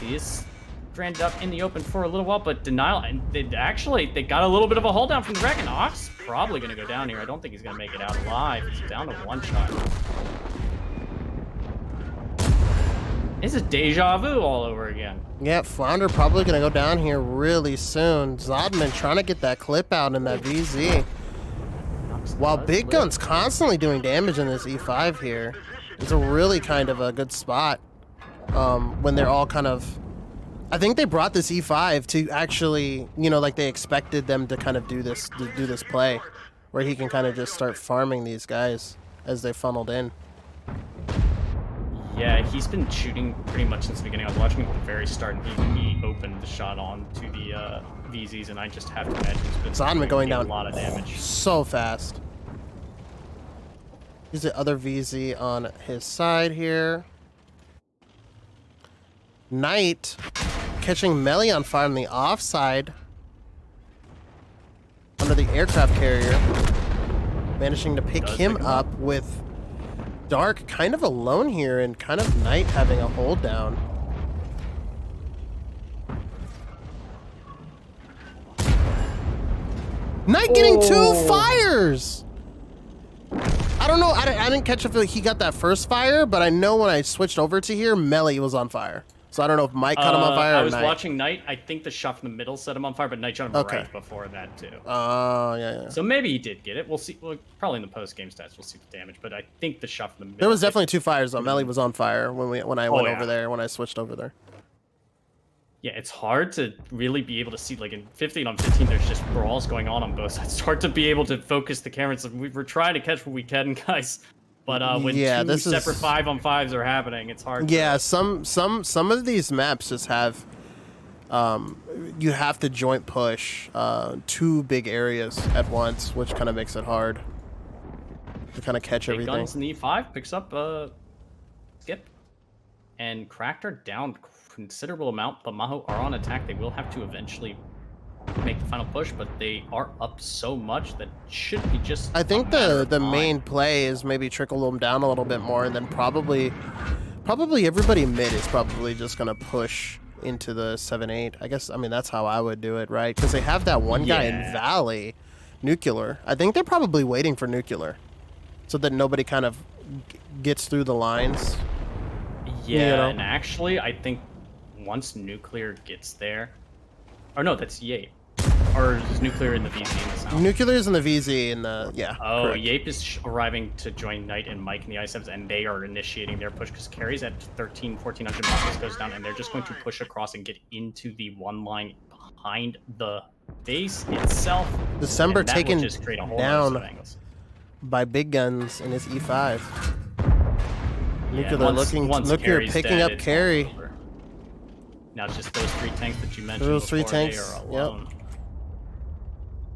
He is stranded up in the open for a little while, but Denial, and they got a little bit of a hold down from the wreck, and Ox probably going to go down here. I don't think he's going to make it out alive. He's down to 1 shot. This is deja vu all over again. Yeah, Flounder probably going to go down here really soon. Zodman trying to get that clip out in that VZ. While Big Gun's constantly doing damage in this E5 here. It's a really kind of a good spot when they're all kind of... I think they brought this E5 to actually, you know, like they expected them to kind of do this play where he can kind of just start farming these guys as they funneled in. Yeah, he's been shooting pretty much since the beginning. I was watching him at the very start, and he opened the shot on to the VZs, and I just have to imagine he's been Zodman going down a lot of damage. So fast. Here's the other VZ on his side here. Knight catching Melly on fire on the offside under the aircraft carrier, managing to pick him up with Dark kind of alone here and kind of Knight having a hold down. Knight getting 2 fires! I don't know, I didn't catch if he got that first fire, but I know when I switched over to here, Melly was on fire. So I don't know if Mike caught him on fire or I was Knight. watching Knight. I think the shot from the middle set him on fire, but Knight shot him right before that too. Oh, yeah. So maybe he did get it. We'll see. Well, probably in the post-game stats, we'll see the damage. But I think the shot from the middle... There was definitely 2 fires though. Melly was on fire when I went over there, when I switched over there. Yeah, it's hard to really be able to see, like in 15 on 15, there's just brawls going on both sides. It's hard to be able to focus the cameras. We're trying to catch what we can, guys. But when 2 separate 5-on-5s are happening, it's hard. Yeah, some of these maps just have, you have to joint push 2 big areas at once, which kind of makes it hard to kind of catch Big everything. Guns in the E5 picks up Skip, and CRAKD are down considerable amount, but MAHOU are on attack. They will have to eventually make the final push, but they are up so much that should be just... I think the main play is maybe trickle them down a little bit more, and then probably everybody mid is probably just gonna push into the 7-8. I guess, I mean, that's how I would do it, right? Because they have that one guy in Valley, Nuclear. I think they're probably waiting for Nuclear so that nobody kind of gets through the lines. Yeah, you know? And actually, I think once Nuclear gets there... Or no, that's Yape. Or is Nuclear in the VZ in the south? Nuclear's in the VZ in the... Yeah, Oh, correct. Yape is arriving to join Knight and Mike in the I-7s, and they are initiating their push because Carrie's at 1,400 miles goes down, and they're just going to push across and get into the one line behind the base itself. December and that taken will just create a whole down of angles. by Big Guns in his E5. Yeah, Nuclear once Nuclear Carrie's picking dead, up it's Carrie. all over. Now it's just those 3 tanks that you mentioned. Those 3 before, tanks, they are alone.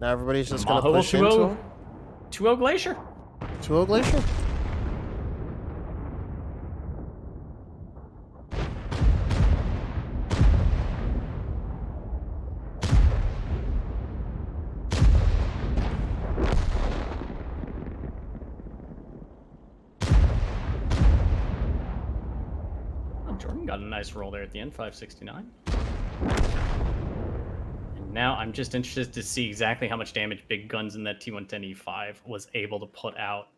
Now everybody's just gonna MAHOU push into him. 2-0 Glacier. 2-0 Glacier. got a nice roll there at the end, 569. And now I'm just interested to see exactly how much damage Big Guns in that T110E5 was able to put out.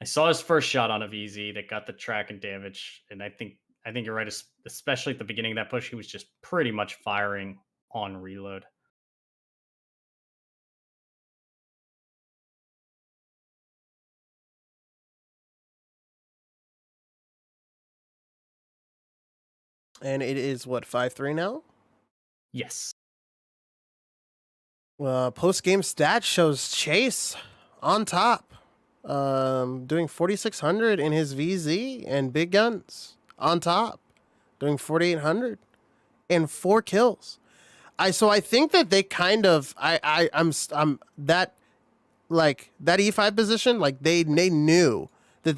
I saw his first shot on a VZ that got the track and damage, and I think you're right, especially at the beginning of that push, he was just pretty much firing on reload. And it is what, 5-3 now? Yes. Post-game stats shows Chase on top, doing 4,600 in his VZ, and Big Guns on top, doing 4,800 and 4 kills. So I think that they kind of I'm that, like, that E5 position, like they knew that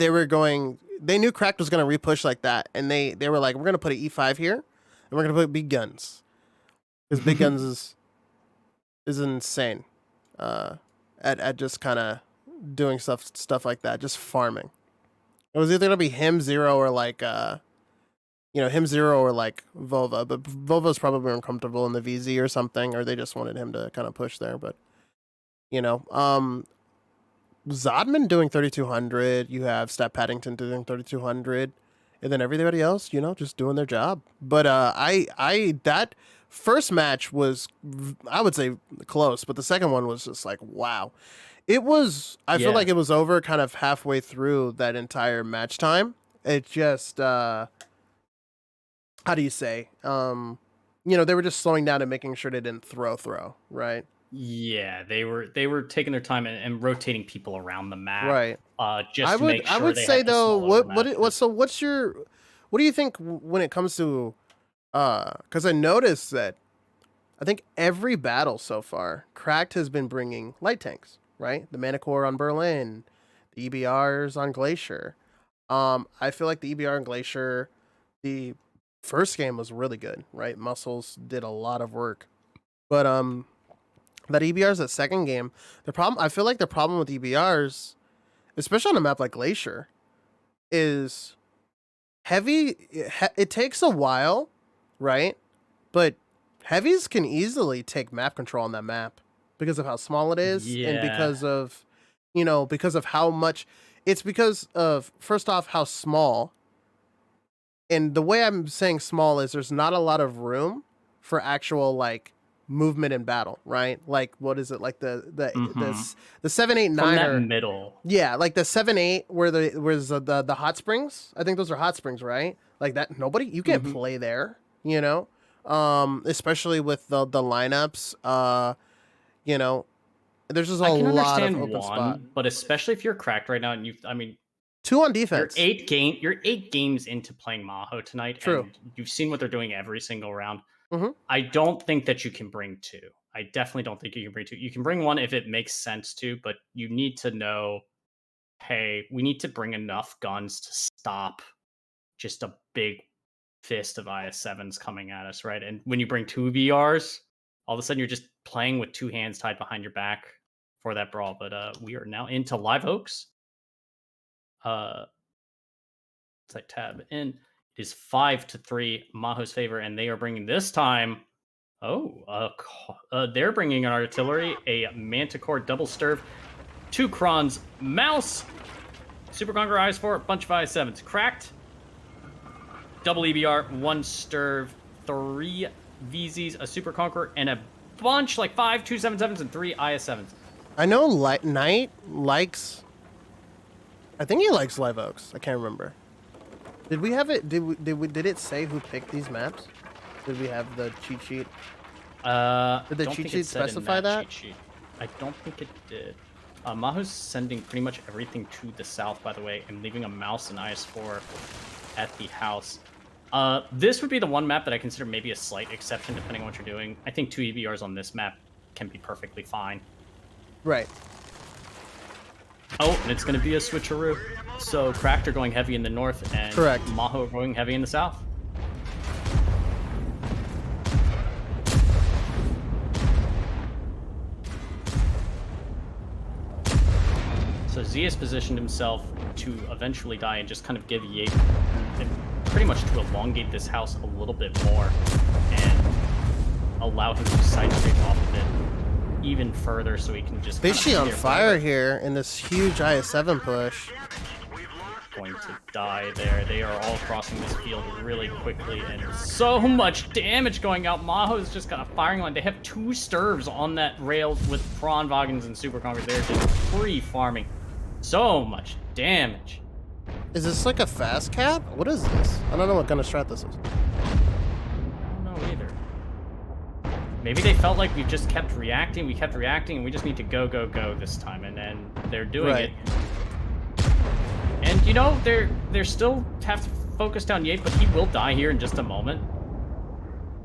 they knew CRAKD was going to repush like that, and they were like, we're going to put an E5 here, and we're going to put Big Guns, because Big Guns is insane at just kind of doing stuff like that, just farming. It was either going to be him Zero or like him Zero or like Vova, but Vova's probably uncomfortable in the VZ or something, or they just wanted him to kind of push there. But Zodman doing 3,200. You have Stat Paddington doing 3,200, and then everybody else, just doing their job. But that first match was, I would say, close, but the second one was just like, wow. It was, I feel like it was over kind of halfway through that entire match time. It just, how do you say? They were just slowing down and making sure they didn't throw, right? Yeah, they were taking their time and rotating people around the map, right? Just to make sure. I would say though, what do you think when it comes to? Because I noticed that I think every battle so far, CRAKD has been bringing light tanks, right? The Manicore on Berlin, the EBRs on Glacier. I feel like the EBR on Glacier, the first game was really good, right? Muscles did a lot of work, but that EBR's that second game, I feel like the problem with EBRs, especially on a map like Glacier, is heavy. It takes a while, right? But heavies can easily take map control on that map because of how small it is, and because of how much. It's because of, first off, how small. And the way I'm saying small is there's not a lot of room for actual like movement in battle, right? Like, what is it, like the 789 from that middle? Yeah, like the 7-8 where's the hot springs. I think those are hot springs, right? Like that, you can't play there, especially with the lineups. There's just a lot of open spot. But especially if you're CRAKD right now, and 2 on defense. You're 8 games into playing MAHOU tonight. True. And you've seen what they're doing every single round. Mm-hmm. I don't think that you can bring 2. I definitely don't think you can bring 2. You can bring 1 if it makes sense to, but you need to know, hey, we need to bring enough guns to stop just a big fist of IS-7s coming at us, right? And when you bring 2 VRs, all of a sudden you're just playing with 2 hands tied behind your back for that brawl. But we are now into Live Oaks. Let's like tab in. It is 5-3 MAHOU's favor, and they are bringing this time. They're bringing an artillery, a Manticore double sturv, 2 Krons, Mouse, Super Conqueror IS-4, a bunch of IS-7s. CRAKD, double EBR, 1 sturv, 3 VZs, a Super Conqueror, and a bunch, like 5 277s and 3 IS-7s. I know Knight likes. I think he likes Live Oaks. I can't remember. Did we have it? Did it say who picked these maps? Did we have the cheat sheet? Did the cheat sheet specify that? Cheat sheet. I don't think it did. MAHOU's sending pretty much everything to the south, by the way, and leaving a Mouse and IS-4 at the house. This would be the one map that I consider maybe a slight exception, depending on what you're doing. I think 2 EBRs on this map can be perfectly fine. Right. Oh, and it's going to be a switcheroo. So CRAKD are going heavy in the north, and correct. MAHOU are going heavy in the south. So Z has positioned himself to eventually die and just kind of give Yape pretty much to elongate this house a little bit more and allow him to side straight off of it even further so he can just Basically on fire here in this huge IS-7 push. Going to die there. They are all crossing this field really quickly, and so much damage going out. MAHOU's just got a firing line. They have 2 Sturvs on that rail with Kronwagens and Super Conkers. They're just free farming. So much damage. Is this like a fast cap? What is this? I don't know what kind of strat this is. I don't know either. Maybe they felt like we just kept reacting, and we just need to go this time, and then they're doing it. And you know, they're still have to focus down Yates, but he will die here in just a moment.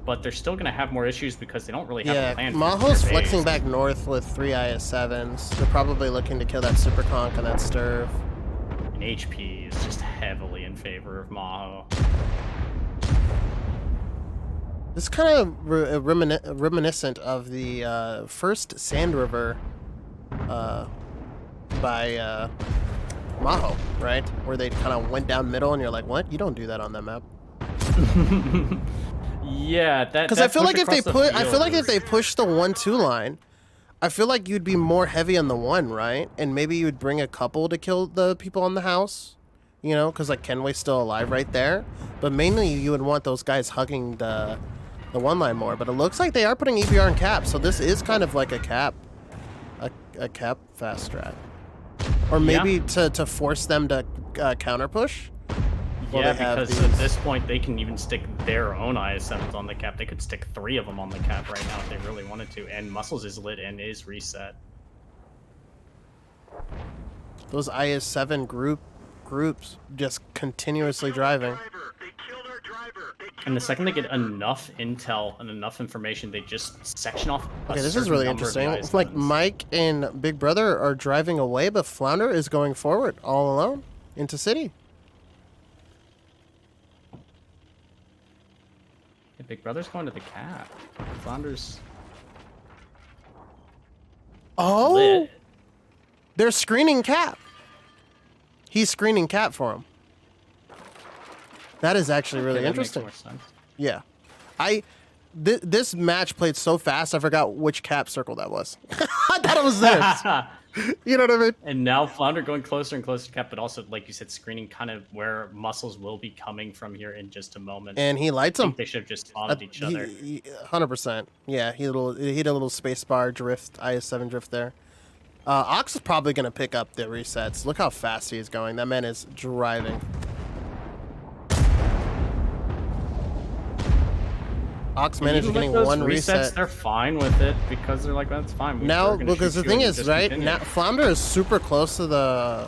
But they're still gonna have more issues because they don't really have a plan. Yeah, MAHOU's flexing back north with 3 IS-7s. They're probably looking to kill that Super Conk and that Sturv. And HP is just heavily in favor of MAHOU. This is kind of reminiscent of the first SandRiver by MAHOU, right? Where they kind of went down middle, and you're like, "What? You don't do that on that map." Yeah, that. Because I feel like if they push the 1-2 line, I feel like you'd be more heavy on the 1, right? And maybe you would bring a couple to kill the people on the house, you know? Because like Kenway's still alive right there, but mainly you would want those guys hugging the 1 line more. But it looks like they are putting EBR in cap, so this is kind of like a cap fast strat. Or maybe to force them to counter push. Yeah, because at this point they can even stick their own IS-7s on the cap. They could stick 3 of them on the cap right now if they really wanted to. And Muscles is lit and is reset. Those IS-7 groups just continuously driving. And the second they get enough intel and enough information, they just section off. Okay, this is really interesting. It's like Mike and Big Brother are driving away, but Flounder is going forward all alone into city. Yeah, Big Brother's going to the cap. Flounder's. Oh, lit. They're screening cap. He's screening cap for him. That is actually really interesting. Makes more sense. Yeah, this match played so fast I forgot which cap circle that was. I thought it was theirs. You know what I mean? And now Flounder going closer and closer to cap, but also, like you said, screening kind of where Muscles will be coming from here in just a moment. And he lights them. They should have just spotted each other. 100%. Yeah, he hit a little spacebar drift, IS-7 drift there. Ox is probably going to pick up the resets. Look how fast he is going. That man is driving. Ox managed getting 1 reset. They're fine with it because they're like, that's fine. Now, because the thing is, right, now Flounder is super close to the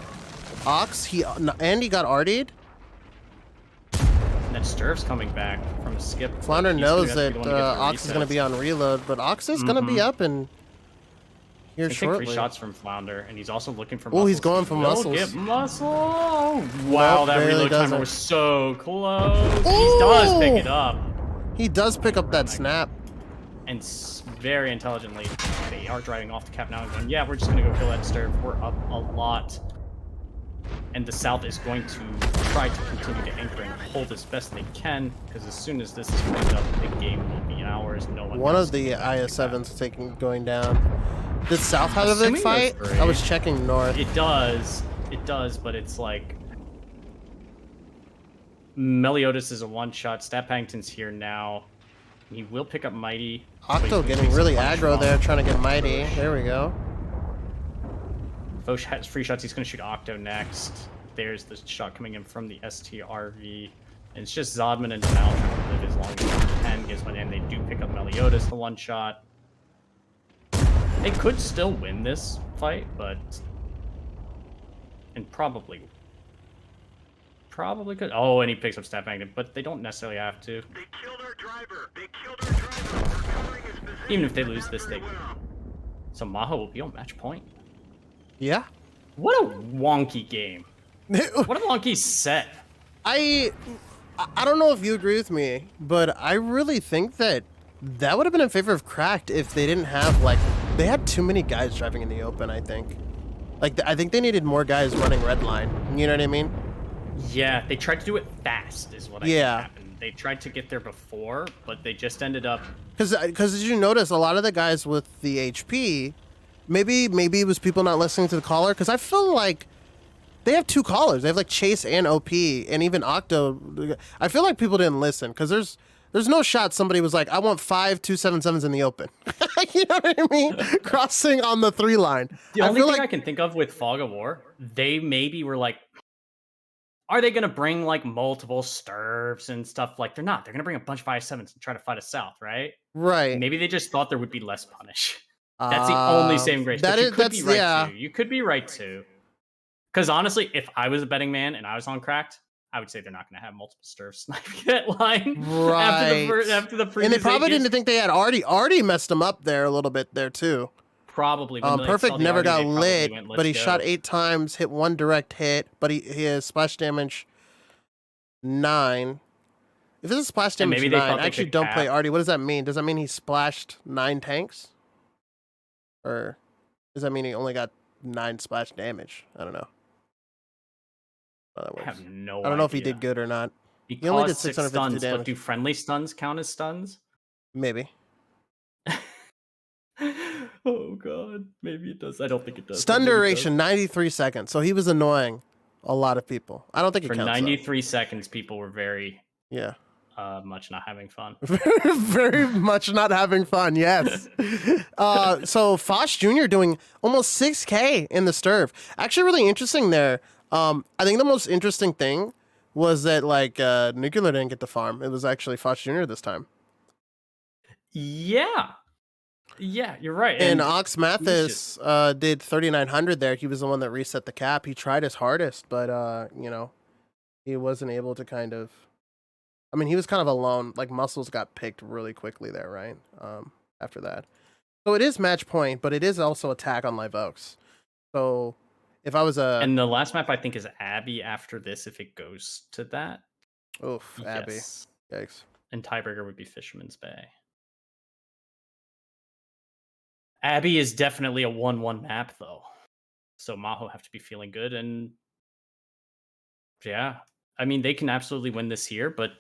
Ox. He got RD'd. And that Sturv's coming back from a skip. Flounder knows that Ox is going to be on reload, but Ox is going to be up and here shortly. Take 3 shots from Flounder, and he's also looking for Muscles. Oh, he's going for Muscles. Get Muscle! Wow, that reload timer was so close. Ooh! He does pick it up. He does pick up that snap. And very intelligently, they are driving off the cap now and going, yeah, we're just going to go kill that Sturv. We're up a lot. And the South is going to try to continue to anchor and hold as best they can, because as soon as this is picked up, the game will be ours. No one of the IS-7s going down. Did South have a big fight? I was checking north. It does, but it's like... Meliodas is a one-shot. Stat Paddington's here now. He will pick up Mighty. Octo getting really aggro there, trying to get Mighty. There we go. Foch has free shots. He's going to shoot Octo next. There's the shot coming in from the STRV. And it's just Zodman and Mal trying to live as long as they can. Gizmo, and they do pick up Meliodas, the one-shot. They could still win this fight, but... And probably could. Oh, and he picks up Stat Magnet, but they don't necessarily have to. They killed our driver. We're covering his position. Even if they lose this, they... So MAHOU will be on match point. Yeah. What a wonky game. What a wonky set. I don't know if you agree with me, but I really think that would have been in favor of CRAKD if they didn't have, like... They had too many guys driving in the open, I think. Like, I think they needed more guys running red line. You know what I mean? Yeah, they tried to do it fast, is what I think happened. They tried to get there before, but they just ended up. Because as you notice, a lot of the guys with the HP, maybe it was people not listening to the caller. Because I feel like they have 2 callers. They have like Chase and OP, and even Octo. I feel like people didn't listen because there's no shot somebody was like, I want 5 277s in the open. You know what I mean? Crossing on the 3 line. The only thing I can think of with Fog of War, they maybe were like, are they going to bring like multiple stirps and stuff? Like they're not. They're going to bring a bunch of IS-7s and try to fight us south, right? Right. Maybe they just thought there would be less punish. That's the only saving grace. But you could be right too. You could be right too. Because honestly, if I was a betting man and I was on Cracked, I would say they're not going to have multiple stirps sniping that line. Right. After the previous and they probably didn't think they had Artie messed them up there a little bit there too. Probably. Perfect never got lit, but he shot 8 times, hit 1 direct hit, but he has splash damage 9. If it's a splash damage 9, I actually don't play Artie. What does that mean? Does that mean he splashed 9 tanks? Or does that mean he only got 9 splash damage? I don't know. I have no idea. I don't know if he did good or not. He only did 652 stuns, damage. But do friendly stuns count as stuns? Maybe. Oh god, maybe it does. I don't think it does. Stun duration 93 seconds. So he was annoying a lot of people. I don't think it for counts. 93 seconds, people were very much not having fun. Very much not having fun. Yes. So Foch Jr. doing almost 6K in the Sturf. Actually, really interesting there. I think the most interesting thing was that like Nuclear didn't get the farm. It was actually Foch Jr. this time. Yeah, you're right. And Ox Mathis did 3,900 there. He was the one that reset the cap. He tried his hardest, but you know, he wasn't able to kind of. I mean, he was kind of alone. Like Muscles got picked really quickly there, right? After that, so it is match point, but it is also attack on Live Oaks. So if I was and the last map I think is Abbey after this, if it goes to that. Oof, Abbey. Yikes. And tiebreaker would be Fisherman's Bay. Abbey is definitely a 1-1 map, though. So MAHOU have to be feeling good. And yeah, I mean, they can absolutely win this here, but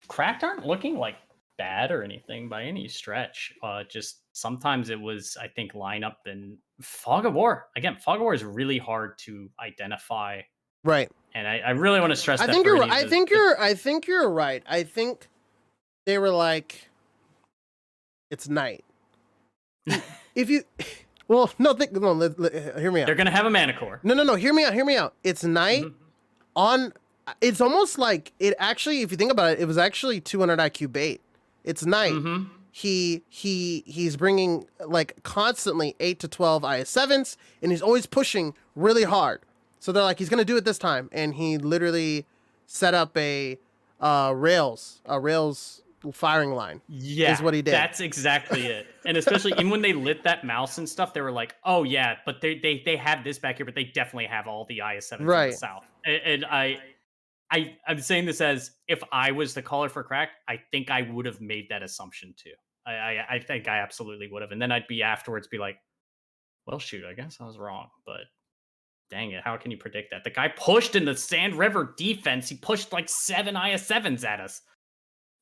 CRAKD aren't looking like bad or anything by any stretch. Just sometimes it was, I think, lineup and Fog of War. Again, Fog of War is really hard to identify. Right. And I really want to stress that. I think you're right. I think they were like, it's night. If you, well, no, hear me out. They're gonna have a Manicore. No, hear me out. It's night on. It's almost like it actually. If you think about it, it was actually 200 IQ bait. It's night. He's bringing like constantly 8 to 12 IS-7s, and he's always pushing really hard. So they're like, he's gonna do it this time, and he literally set up a rails firing line. Yeah, is what he did. That's exactly it. And especially even when they lit that mouse and stuff, they were like, oh yeah, but they have this back here, but they definitely have all the IS-7s in the south. And I'm saying this as if I was the caller for CRAKD, I think I would have made that assumption too. I think I absolutely would have. And then I'd be afterwards be like, well, shoot, I guess I was wrong, but dang it, how can you predict that? The guy pushed in the SandRiver defense. He pushed like 7 IS-7s at us.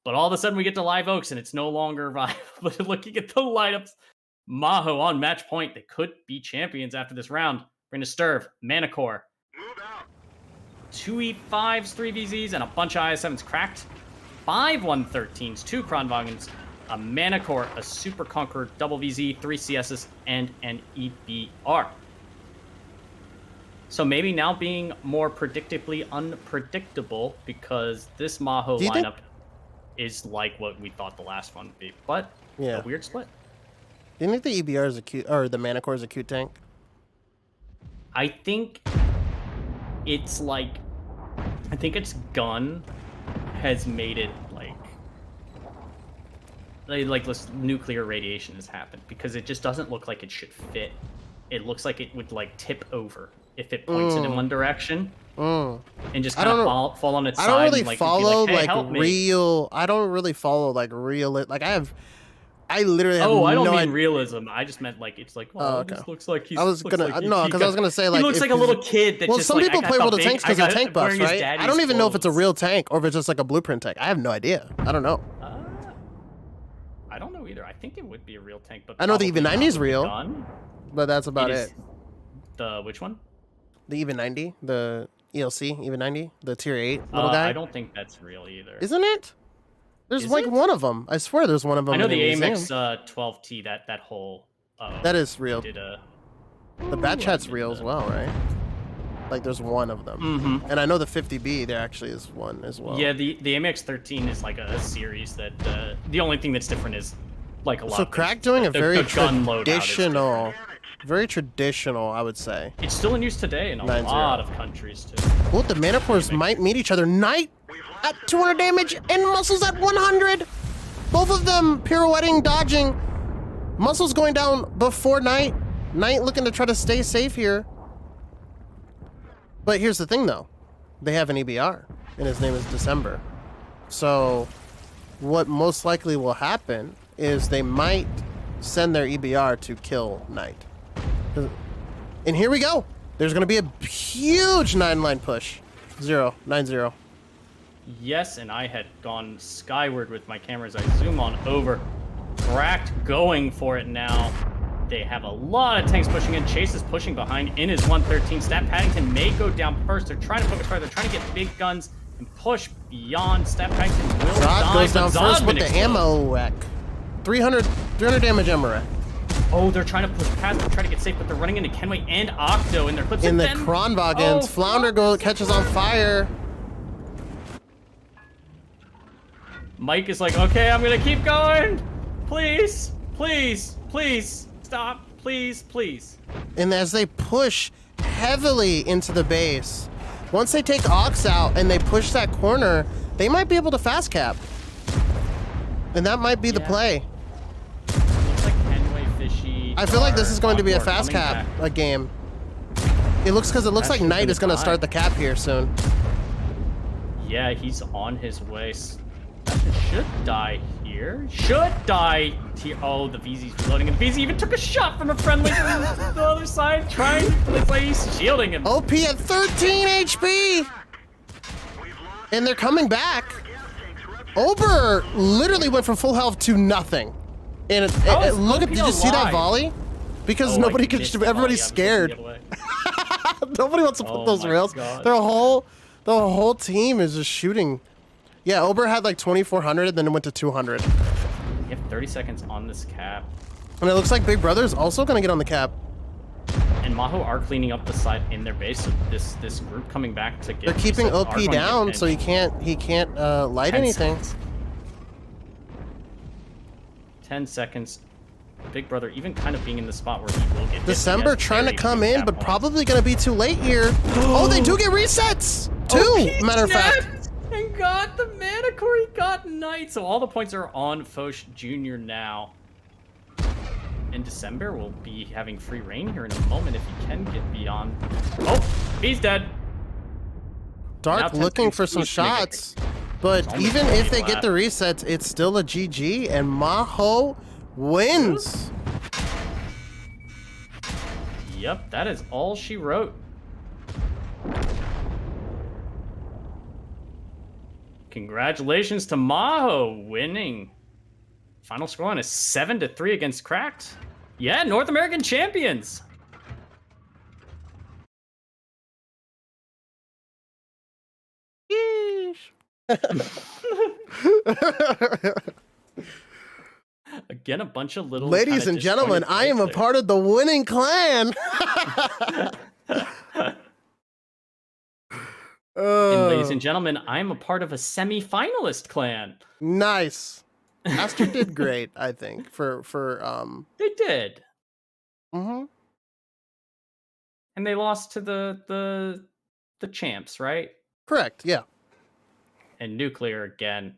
But all of a sudden we get to Live Oaks and it's no longer viable. But looking at the lineups, MAHOU on match point. They could be champions after this round. We're going to Sturv, Manicore. Move out. 2 E5s, 3 VZs, and a bunch of IS-7s cracked. 5 113s, 2 Kronwagens, a Manicore, a Super Conqueror, double VZ, 3 CSs, and an EBR. So maybe now being more predictably unpredictable because this MAHOU lineup is like what we thought the last one would be, but a weird split. Do you think the EBR is a cute, or the Manicore is a cute tank? I think it's like, I think its gun has made it like this nuclear radiation has happened because it just doesn't look like it should fit. It looks like it would like tip over if it points it in one direction. And just kind of fall on its side. I don't really and, follow like, hey, real. I don't really follow like real. Like I I literally have Oh, I don't no mean idea. realism. I just meant like it's like, oh, Okay. this looks like he's. I was looks gonna like no, because I was gonna say like he looks like a little kid that well, just some like, people I got play the World of big- Tanks I because they're got- tank buffs, wearing his right? I daddy's don't even know if it's a clothes. real tank or if it's just like a blueprint tank. I have no idea. I don't know. I don't know either. I think it would be a real tank, but I know the probably EV90 not is with the real. gun. But that's about It is- it. The which one? The even 90, the ELC even 90, the tier 8 little guy. I don't think that's real either. Isn't it? There's Is like it? one of them. I swear there's one of them. I know in the a museum. AMX 12T. That whole. That is real. Did a. The Bat Chat's real as well, right? Like there's one of them. Mm-hmm. And I know the 50B there actually is one as well. Yeah, the AMX 13 is like a series that the only thing that's different is like a lot. So of CRAKD things. doing a The very gun loadout is traditional, very traditional, I would say. It's still in use today in a 9-0. lot of countries too. Well, the Manipores might meet each other. Knight at 200 damage and Muscles at 100. Both of them pirouetting, dodging. Muscles going down before Knight. Knight looking to try to stay safe here. But here's the thing, though. They have an EBR, and his name is December. So what most likely will happen is they might send their EBR to kill Knight. And here we go. There's going to be a huge 9-line push. 9-0. Yes, and I had gone skyward with my camera as I zoom on over. CRAKD going for it now. They have a lot of tanks pushing in. Chase is pushing behind in his 113. Stat Paddington may go down first. They're trying to focus fire. They're trying to get big guns and push beyond. Stat Paddington will Zod die, goes down but first Zod's with been the exposed. ammo wreck. 300 damage ammo wreck. Oh, they're trying to push past. They're trying to get safe, but they're running into Kenway and Octo in their clips. In and the then- Kronwagens, Oh, Flounder catches on fire. Mike is like, okay, I'm gonna keep going. Please, please, please, stop. Please, please. And as they push heavily into the base, once they take Ox out and they push that corner, they might be able to fast cap. And that might be the Yeah. play. Looks like Kenway, Fishy. I feel like this is going to be a Encore fast coming cap back. game. It looks like Actually Knight is going to gonna start the cap here soon. Yeah, he's on his way. Should die here. Should die here. Oh, the VZ's reloading, and the VZ even took a shot from a friendly from the other side, trying. Looks like he's shielding him. OP at 13 HP. And they're coming back. Ober literally went from full health to nothing. And How is look at, OP did you see that alive? volley? Because Oh, nobody I could, missed the volley. everybody's I'm supposed to scared. get away. Nobody wants to put Oh those my rails. God. The whole team is just shooting. Yeah, Ober had like 2,400, then it went to 200. You have 30 seconds on this cap. And it looks like Big Brother's also gonna get on the cap. And MAHOU are cleaning up the side in their base. So this group coming back to get. They're keeping resets are OP going to get down, so pinched. he can't light 10 anything. seconds. 10 seconds. Big Brother even kind of being in the spot where he will get hit. December He has trying to very come big in, cap but points. probably gonna be too late here. Oh, they do get resets too. OP Matter of fact. snapped And got the mana core, he got Knight. So all the points are on Foch Jr. now. In December, we'll be having free reign here in a moment if he can get beyond. Oh, he's dead. Now Dark 10 looking for seconds some to make it. shots, but almost even gonna if be they get lap. the resets, it's still a GG, and MAHOU wins. Yep, that is all she wrote. Congratulations to MAHOU winning. Final scoreline is 7-3 against CRAKD. Yeah, North American champions. Again, a bunch of little. Ladies kinda and gentlemen, disjointed I am a plays part of the winning clan. there. And ladies and gentlemen, I'm a part of a semi-finalist clan. Nice. Astro did great, I think. They did, Mhm. and they lost to the champs, right? Correct. Yeah. And Nuclear again.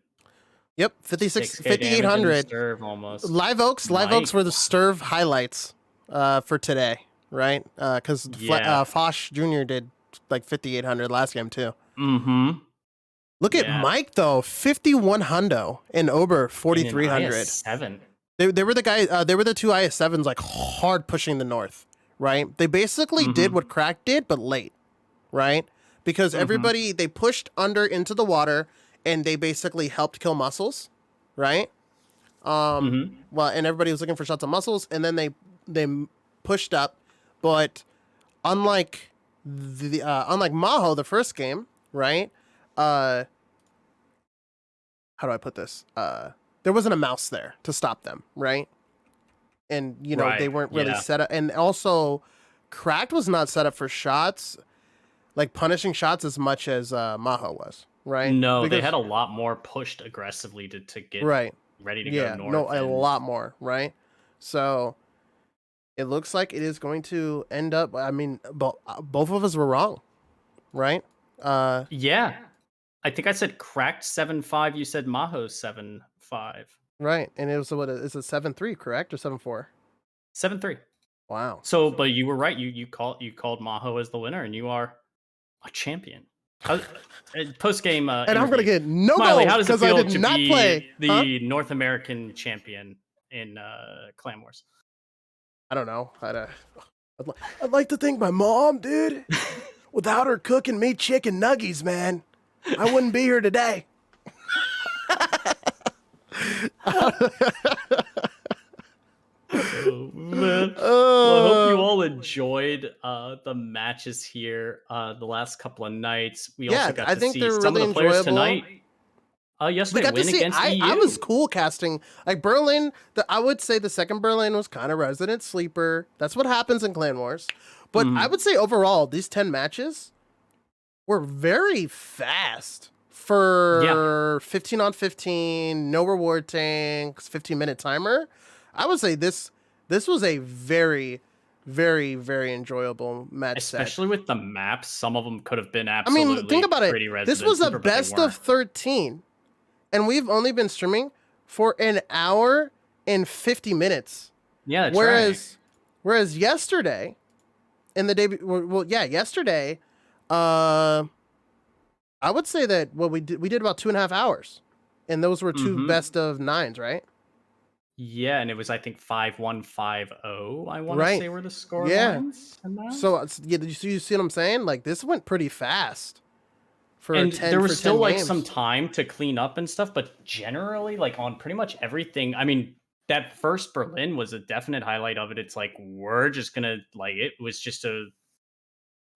Yep. 56, 6K damage in the 5,800. serve almost. Live Oaks were the Sturv highlights for today, right? Because Yeah. Foch Jr. did like 5,800 last game too. Mm-hmm. Look at Yeah. Mike though, 51 hundo, and Ober 4,300. 7. They were the guy. They were the two IS-7s like hard pushing the north, right? They basically did what CRAKD did, but late, right? Because everybody they pushed under into the water, and they basically helped kill mussels, right? Well, and everybody was looking for shots of mussels, and then they pushed up, but unlike unlike MAHOU, the first game, right? How do I put this? There wasn't a mouse there to stop them, right? And, you know, they weren't really set up. And also, CRAKD was not set up for shots, like punishing shots as much as MAHOU was, right? No, because they had a lot more pushed aggressively to get ready to go north. No, a lot more, right? So it looks like it is going to end up, I mean, both of us were wrong, right? Yeah. I think I said CRAKD 7.5. You said MAHOU 7.5. Right, and it was what is it 7-3, correct, or 7-4? 7.3. Wow. So, but you were right. You called MAHOU as the winner, and you are a champion. Post game, and I'm gonna get no Smiley, goals because I did not play the North American champion in Clan Wars. I don't know. I'd like to thank my mom, dude. Without her cooking me chicken nuggies, man, I wouldn't be here today. Oh, man. Well, I hope you all enjoyed the matches here the last couple of nights. We also got to see some of the players tonight. Yesterday, win against EU. I was cool casting. Like Berlin, I would say the second Berlin was kind of resident sleeper. That's what happens in Clan Wars. But I would say overall, these 10 matches were very fast. For 15 on 15, no reward tanks, 15-minute timer, I would say this was a very, very, very enjoyable match. Especially with the maps, some of them could have been absolutely. I mean, think about it. This was a best of 13, and we've only been streaming for an hour and 50 minutes. Yeah, that's right. Whereas yesterday, yesterday, I would say that we did about 2.5 hours, and those were two best of 9s, right? Yeah, and it was I think 5-1-5-0. I want to say were the score lines. So you see what I'm saying? Like this went pretty fast. And there was still like some time to clean up and stuff, but generally, like on pretty much everything. I mean, that first Berlin was a definite highlight of it. It's like we're just gonna it was just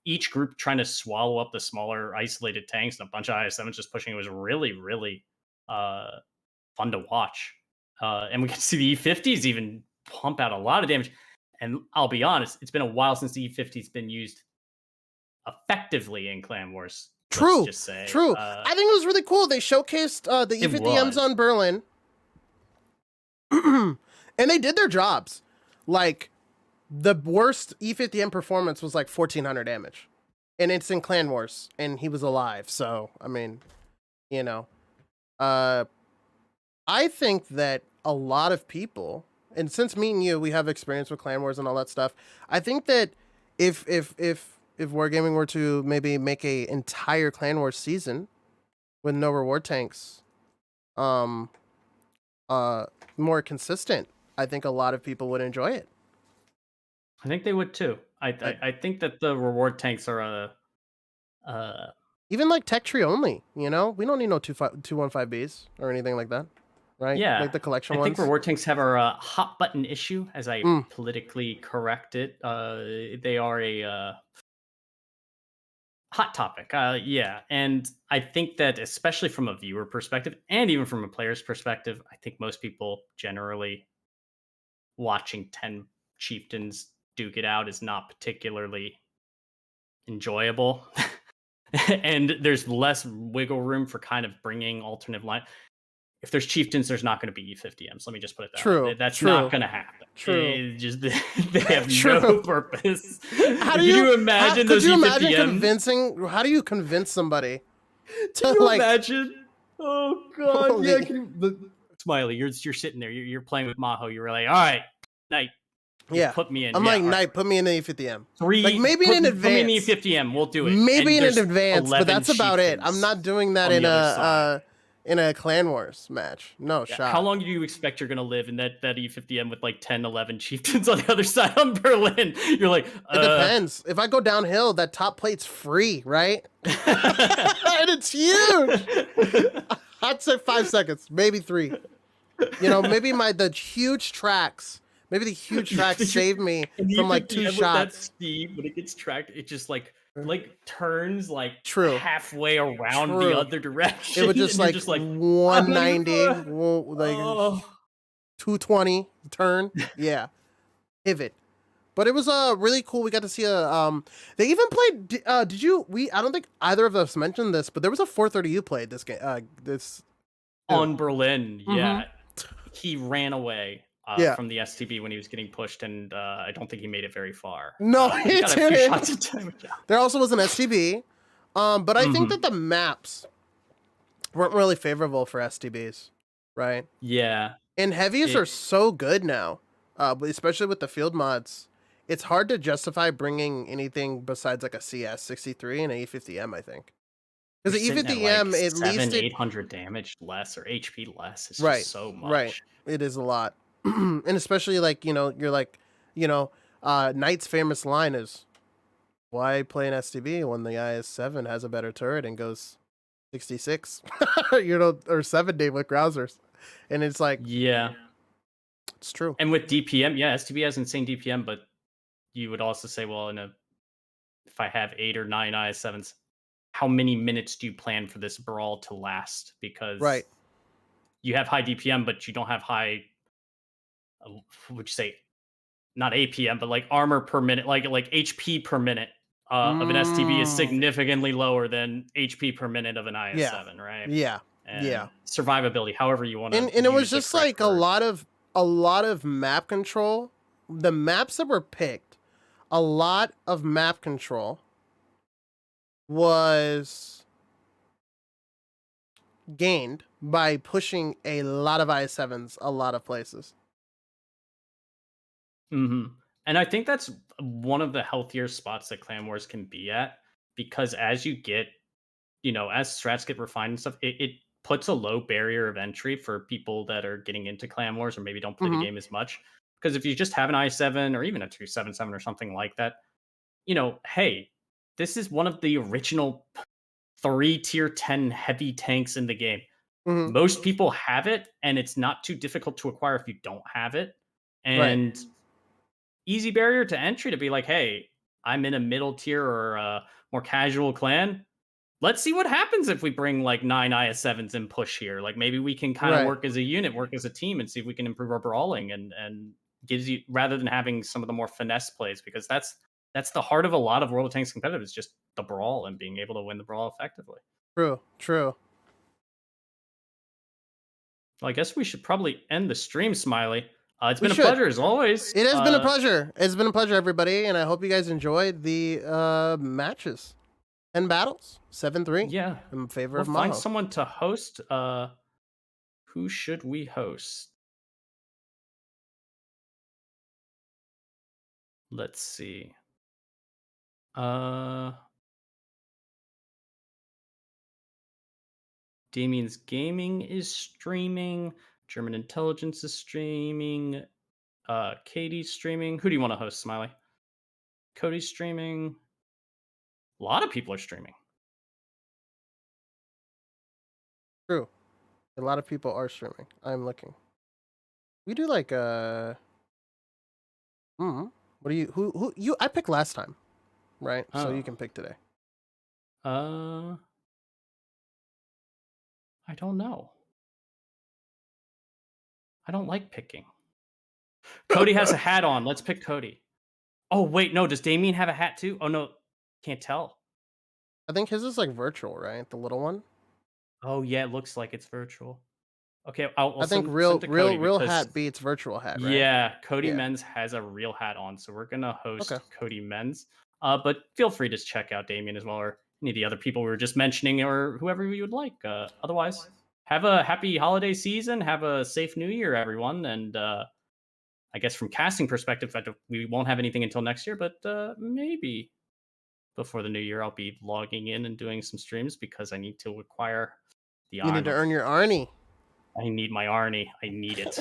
each group trying to swallow up the smaller isolated tanks, and a bunch of IS-7s just pushing. It was really, really fun to watch. And we get to see the E50s even pump out a lot of damage. And I'll be honest, it's been a while since the E50's been used effectively in Clan Wars. True. Just say. True. I think it was really cool. They showcased the E50Ms on Berlin. And they did their jobs. Like, the worst E50M performance was like 1,400 damage. And it's in Clan Wars. And he was alive. So, I mean, you know. I think that a lot of people, and since me and you, we have experience with Clan Wars and all that stuff, I think that if Wargaming were to maybe make a entire Clan Wars season with no reward tanks, more consistent, I think a lot of people would enjoy it. I think they would too. I think that the reward tanks are even like tech tree only, you know? We don't need no 215Bs or anything like that. Right? Yeah. Like the collection ones. I think reward tanks have a hot button issue, as I politically correct it. They are a hot topic. Yeah. And I think that especially from a viewer perspective and even from a player's perspective, I think most people generally watching 10 chieftains duke it out is not particularly enjoyable. And there's less wiggle room for kind of bringing alternative line. If there's chieftains, there's not going to be E50Ms. Let me just put it that way. That's not going to happen. True. Just they have no purpose. How do you imagine those E50Ms? How do you convince somebody to Can you imagine? Oh god, yeah. Smiley, you're sitting there. You're playing with MAHOU. You're like, all right, Knight. Yeah, put me in. I'm like, Knight, put me in the E50M. Like maybe in advance. Put me in the E50M. We'll do it. Maybe in advance, but that's about it. I'm not doing that in a Clan Wars match. No Yeah. shot. How long do you expect you're gonna live in that E50M with like 10, 11 chieftains on the other side on Berlin? You're like, It depends. If I go downhill, that top plate's free, right? And it's huge. I'd say 5 seconds, maybe 3. You know, maybe the huge tracks. Maybe the huge tracks save me And from like even 2 with that shots. speed, when it gets tracked, it just like turns like True. halfway around the True. other direction. It would just and like you're just like 190, like oh. 220 turn. Yeah, pivot. But it was really cool. We got to see a they even played. Did you? I don't think either of us mentioned this, but there was a 430U played this game. On Berlin, yeah. Mm-hmm. He ran away Yeah. from the STB when he was getting pushed, and I don't think he made it very far. No, he got a few shots of damage out. There also was an STB, but I think that the maps weren't really favorable for STBs, right? Yeah. And heavies are so good now, especially with the field mods. It's hard to justify bringing anything besides like a CS 63 and an E50M, I think. Because the E50M, like at least 800 damage less or HP less. It's right, just so much. Right. It is a lot. And especially like, you know, you're like, you know, Knight's famous line is, why play an STB when the IS-7 has a better turret and goes 66, you know, or 70 with Grousers. And it's like, yeah, it's true. And with DPM, yeah, STB has insane DPM, but you would also say, well, if I have 8 or 9 IS-7s, how many minutes do you plan for this brawl to last? Because you have high DPM, but you don't have high, would you say, not APM, but like armor per minute, like HP per minute of an STB is significantly lower than HP per minute of an IS-7, right? Yeah. And survivability, however you want to. And it was just like a lot of map control. The maps that were picked, a lot of map control was gained by pushing a lot of IS-7s a lot of places. And I think that's one of the healthier spots that Clan Wars can be at, because as you get, you know, as strats get refined and stuff, it puts a low barrier of entry for people that are getting into Clan Wars or maybe don't play the game as much. Because if you just have an i7 or even a 277 or something like that, you know, hey, this is one of the original 3 tier 10 heavy tanks in the game. Most people have it, and it's not too difficult to acquire if you don't have it. And easy barrier to entry to be like, hey, I'm in a middle tier or a more casual clan. Let's see what happens if we bring like 9 IS-7s and push here. Like maybe we can kind of work as a unit, work as a team, and see if we can improve our brawling and gives you, rather than having some of the more finesse plays, because that's the heart of a lot of World of Tanks competitive, is just the brawl and being able to win the brawl effectively. True. Well, I guess we should probably end the stream, Smiley. It's been a pleasure as always. It has been a pleasure. It's been a pleasure, everybody, and I hope you guys enjoyed the matches and battles. 7-3. Yeah, in favor we'll of MAHOU. find someone to host. Who should we host? Let's see. Damien's Gaming is streaming. German Intelligence is streaming. Katie's streaming. Who do you want to host, Smiley? Cody's streaming. A lot of people are streaming. True. A lot of people are streaming. I'm looking. We do like what do you who you I picked last time, right? So you can pick today. I don't know. I don't like picking. Cody has a hat on. Let's pick Cody. Oh, wait, no. Does Damien have a hat too? Oh, no. Can't tell. I think his is like virtual, right? The little one. Oh, yeah. It looks like it's virtual. Okay. I think real hat beats virtual hat, right? Yeah. Cody Menz has a real hat on. So we're going to host Cody Menz. But feel free to check out Damien as well, or any of the other people we were just mentioning, or whoever you would like. Otherwise, have a happy holiday season. Have a safe New Year, everyone. And I guess from casting perspective, we won't have anything until next year, but maybe before the new year, I'll be logging in and doing some streams because I need to acquire The You need to Arnold. earn your Arnie. I need my Arnie. I need it.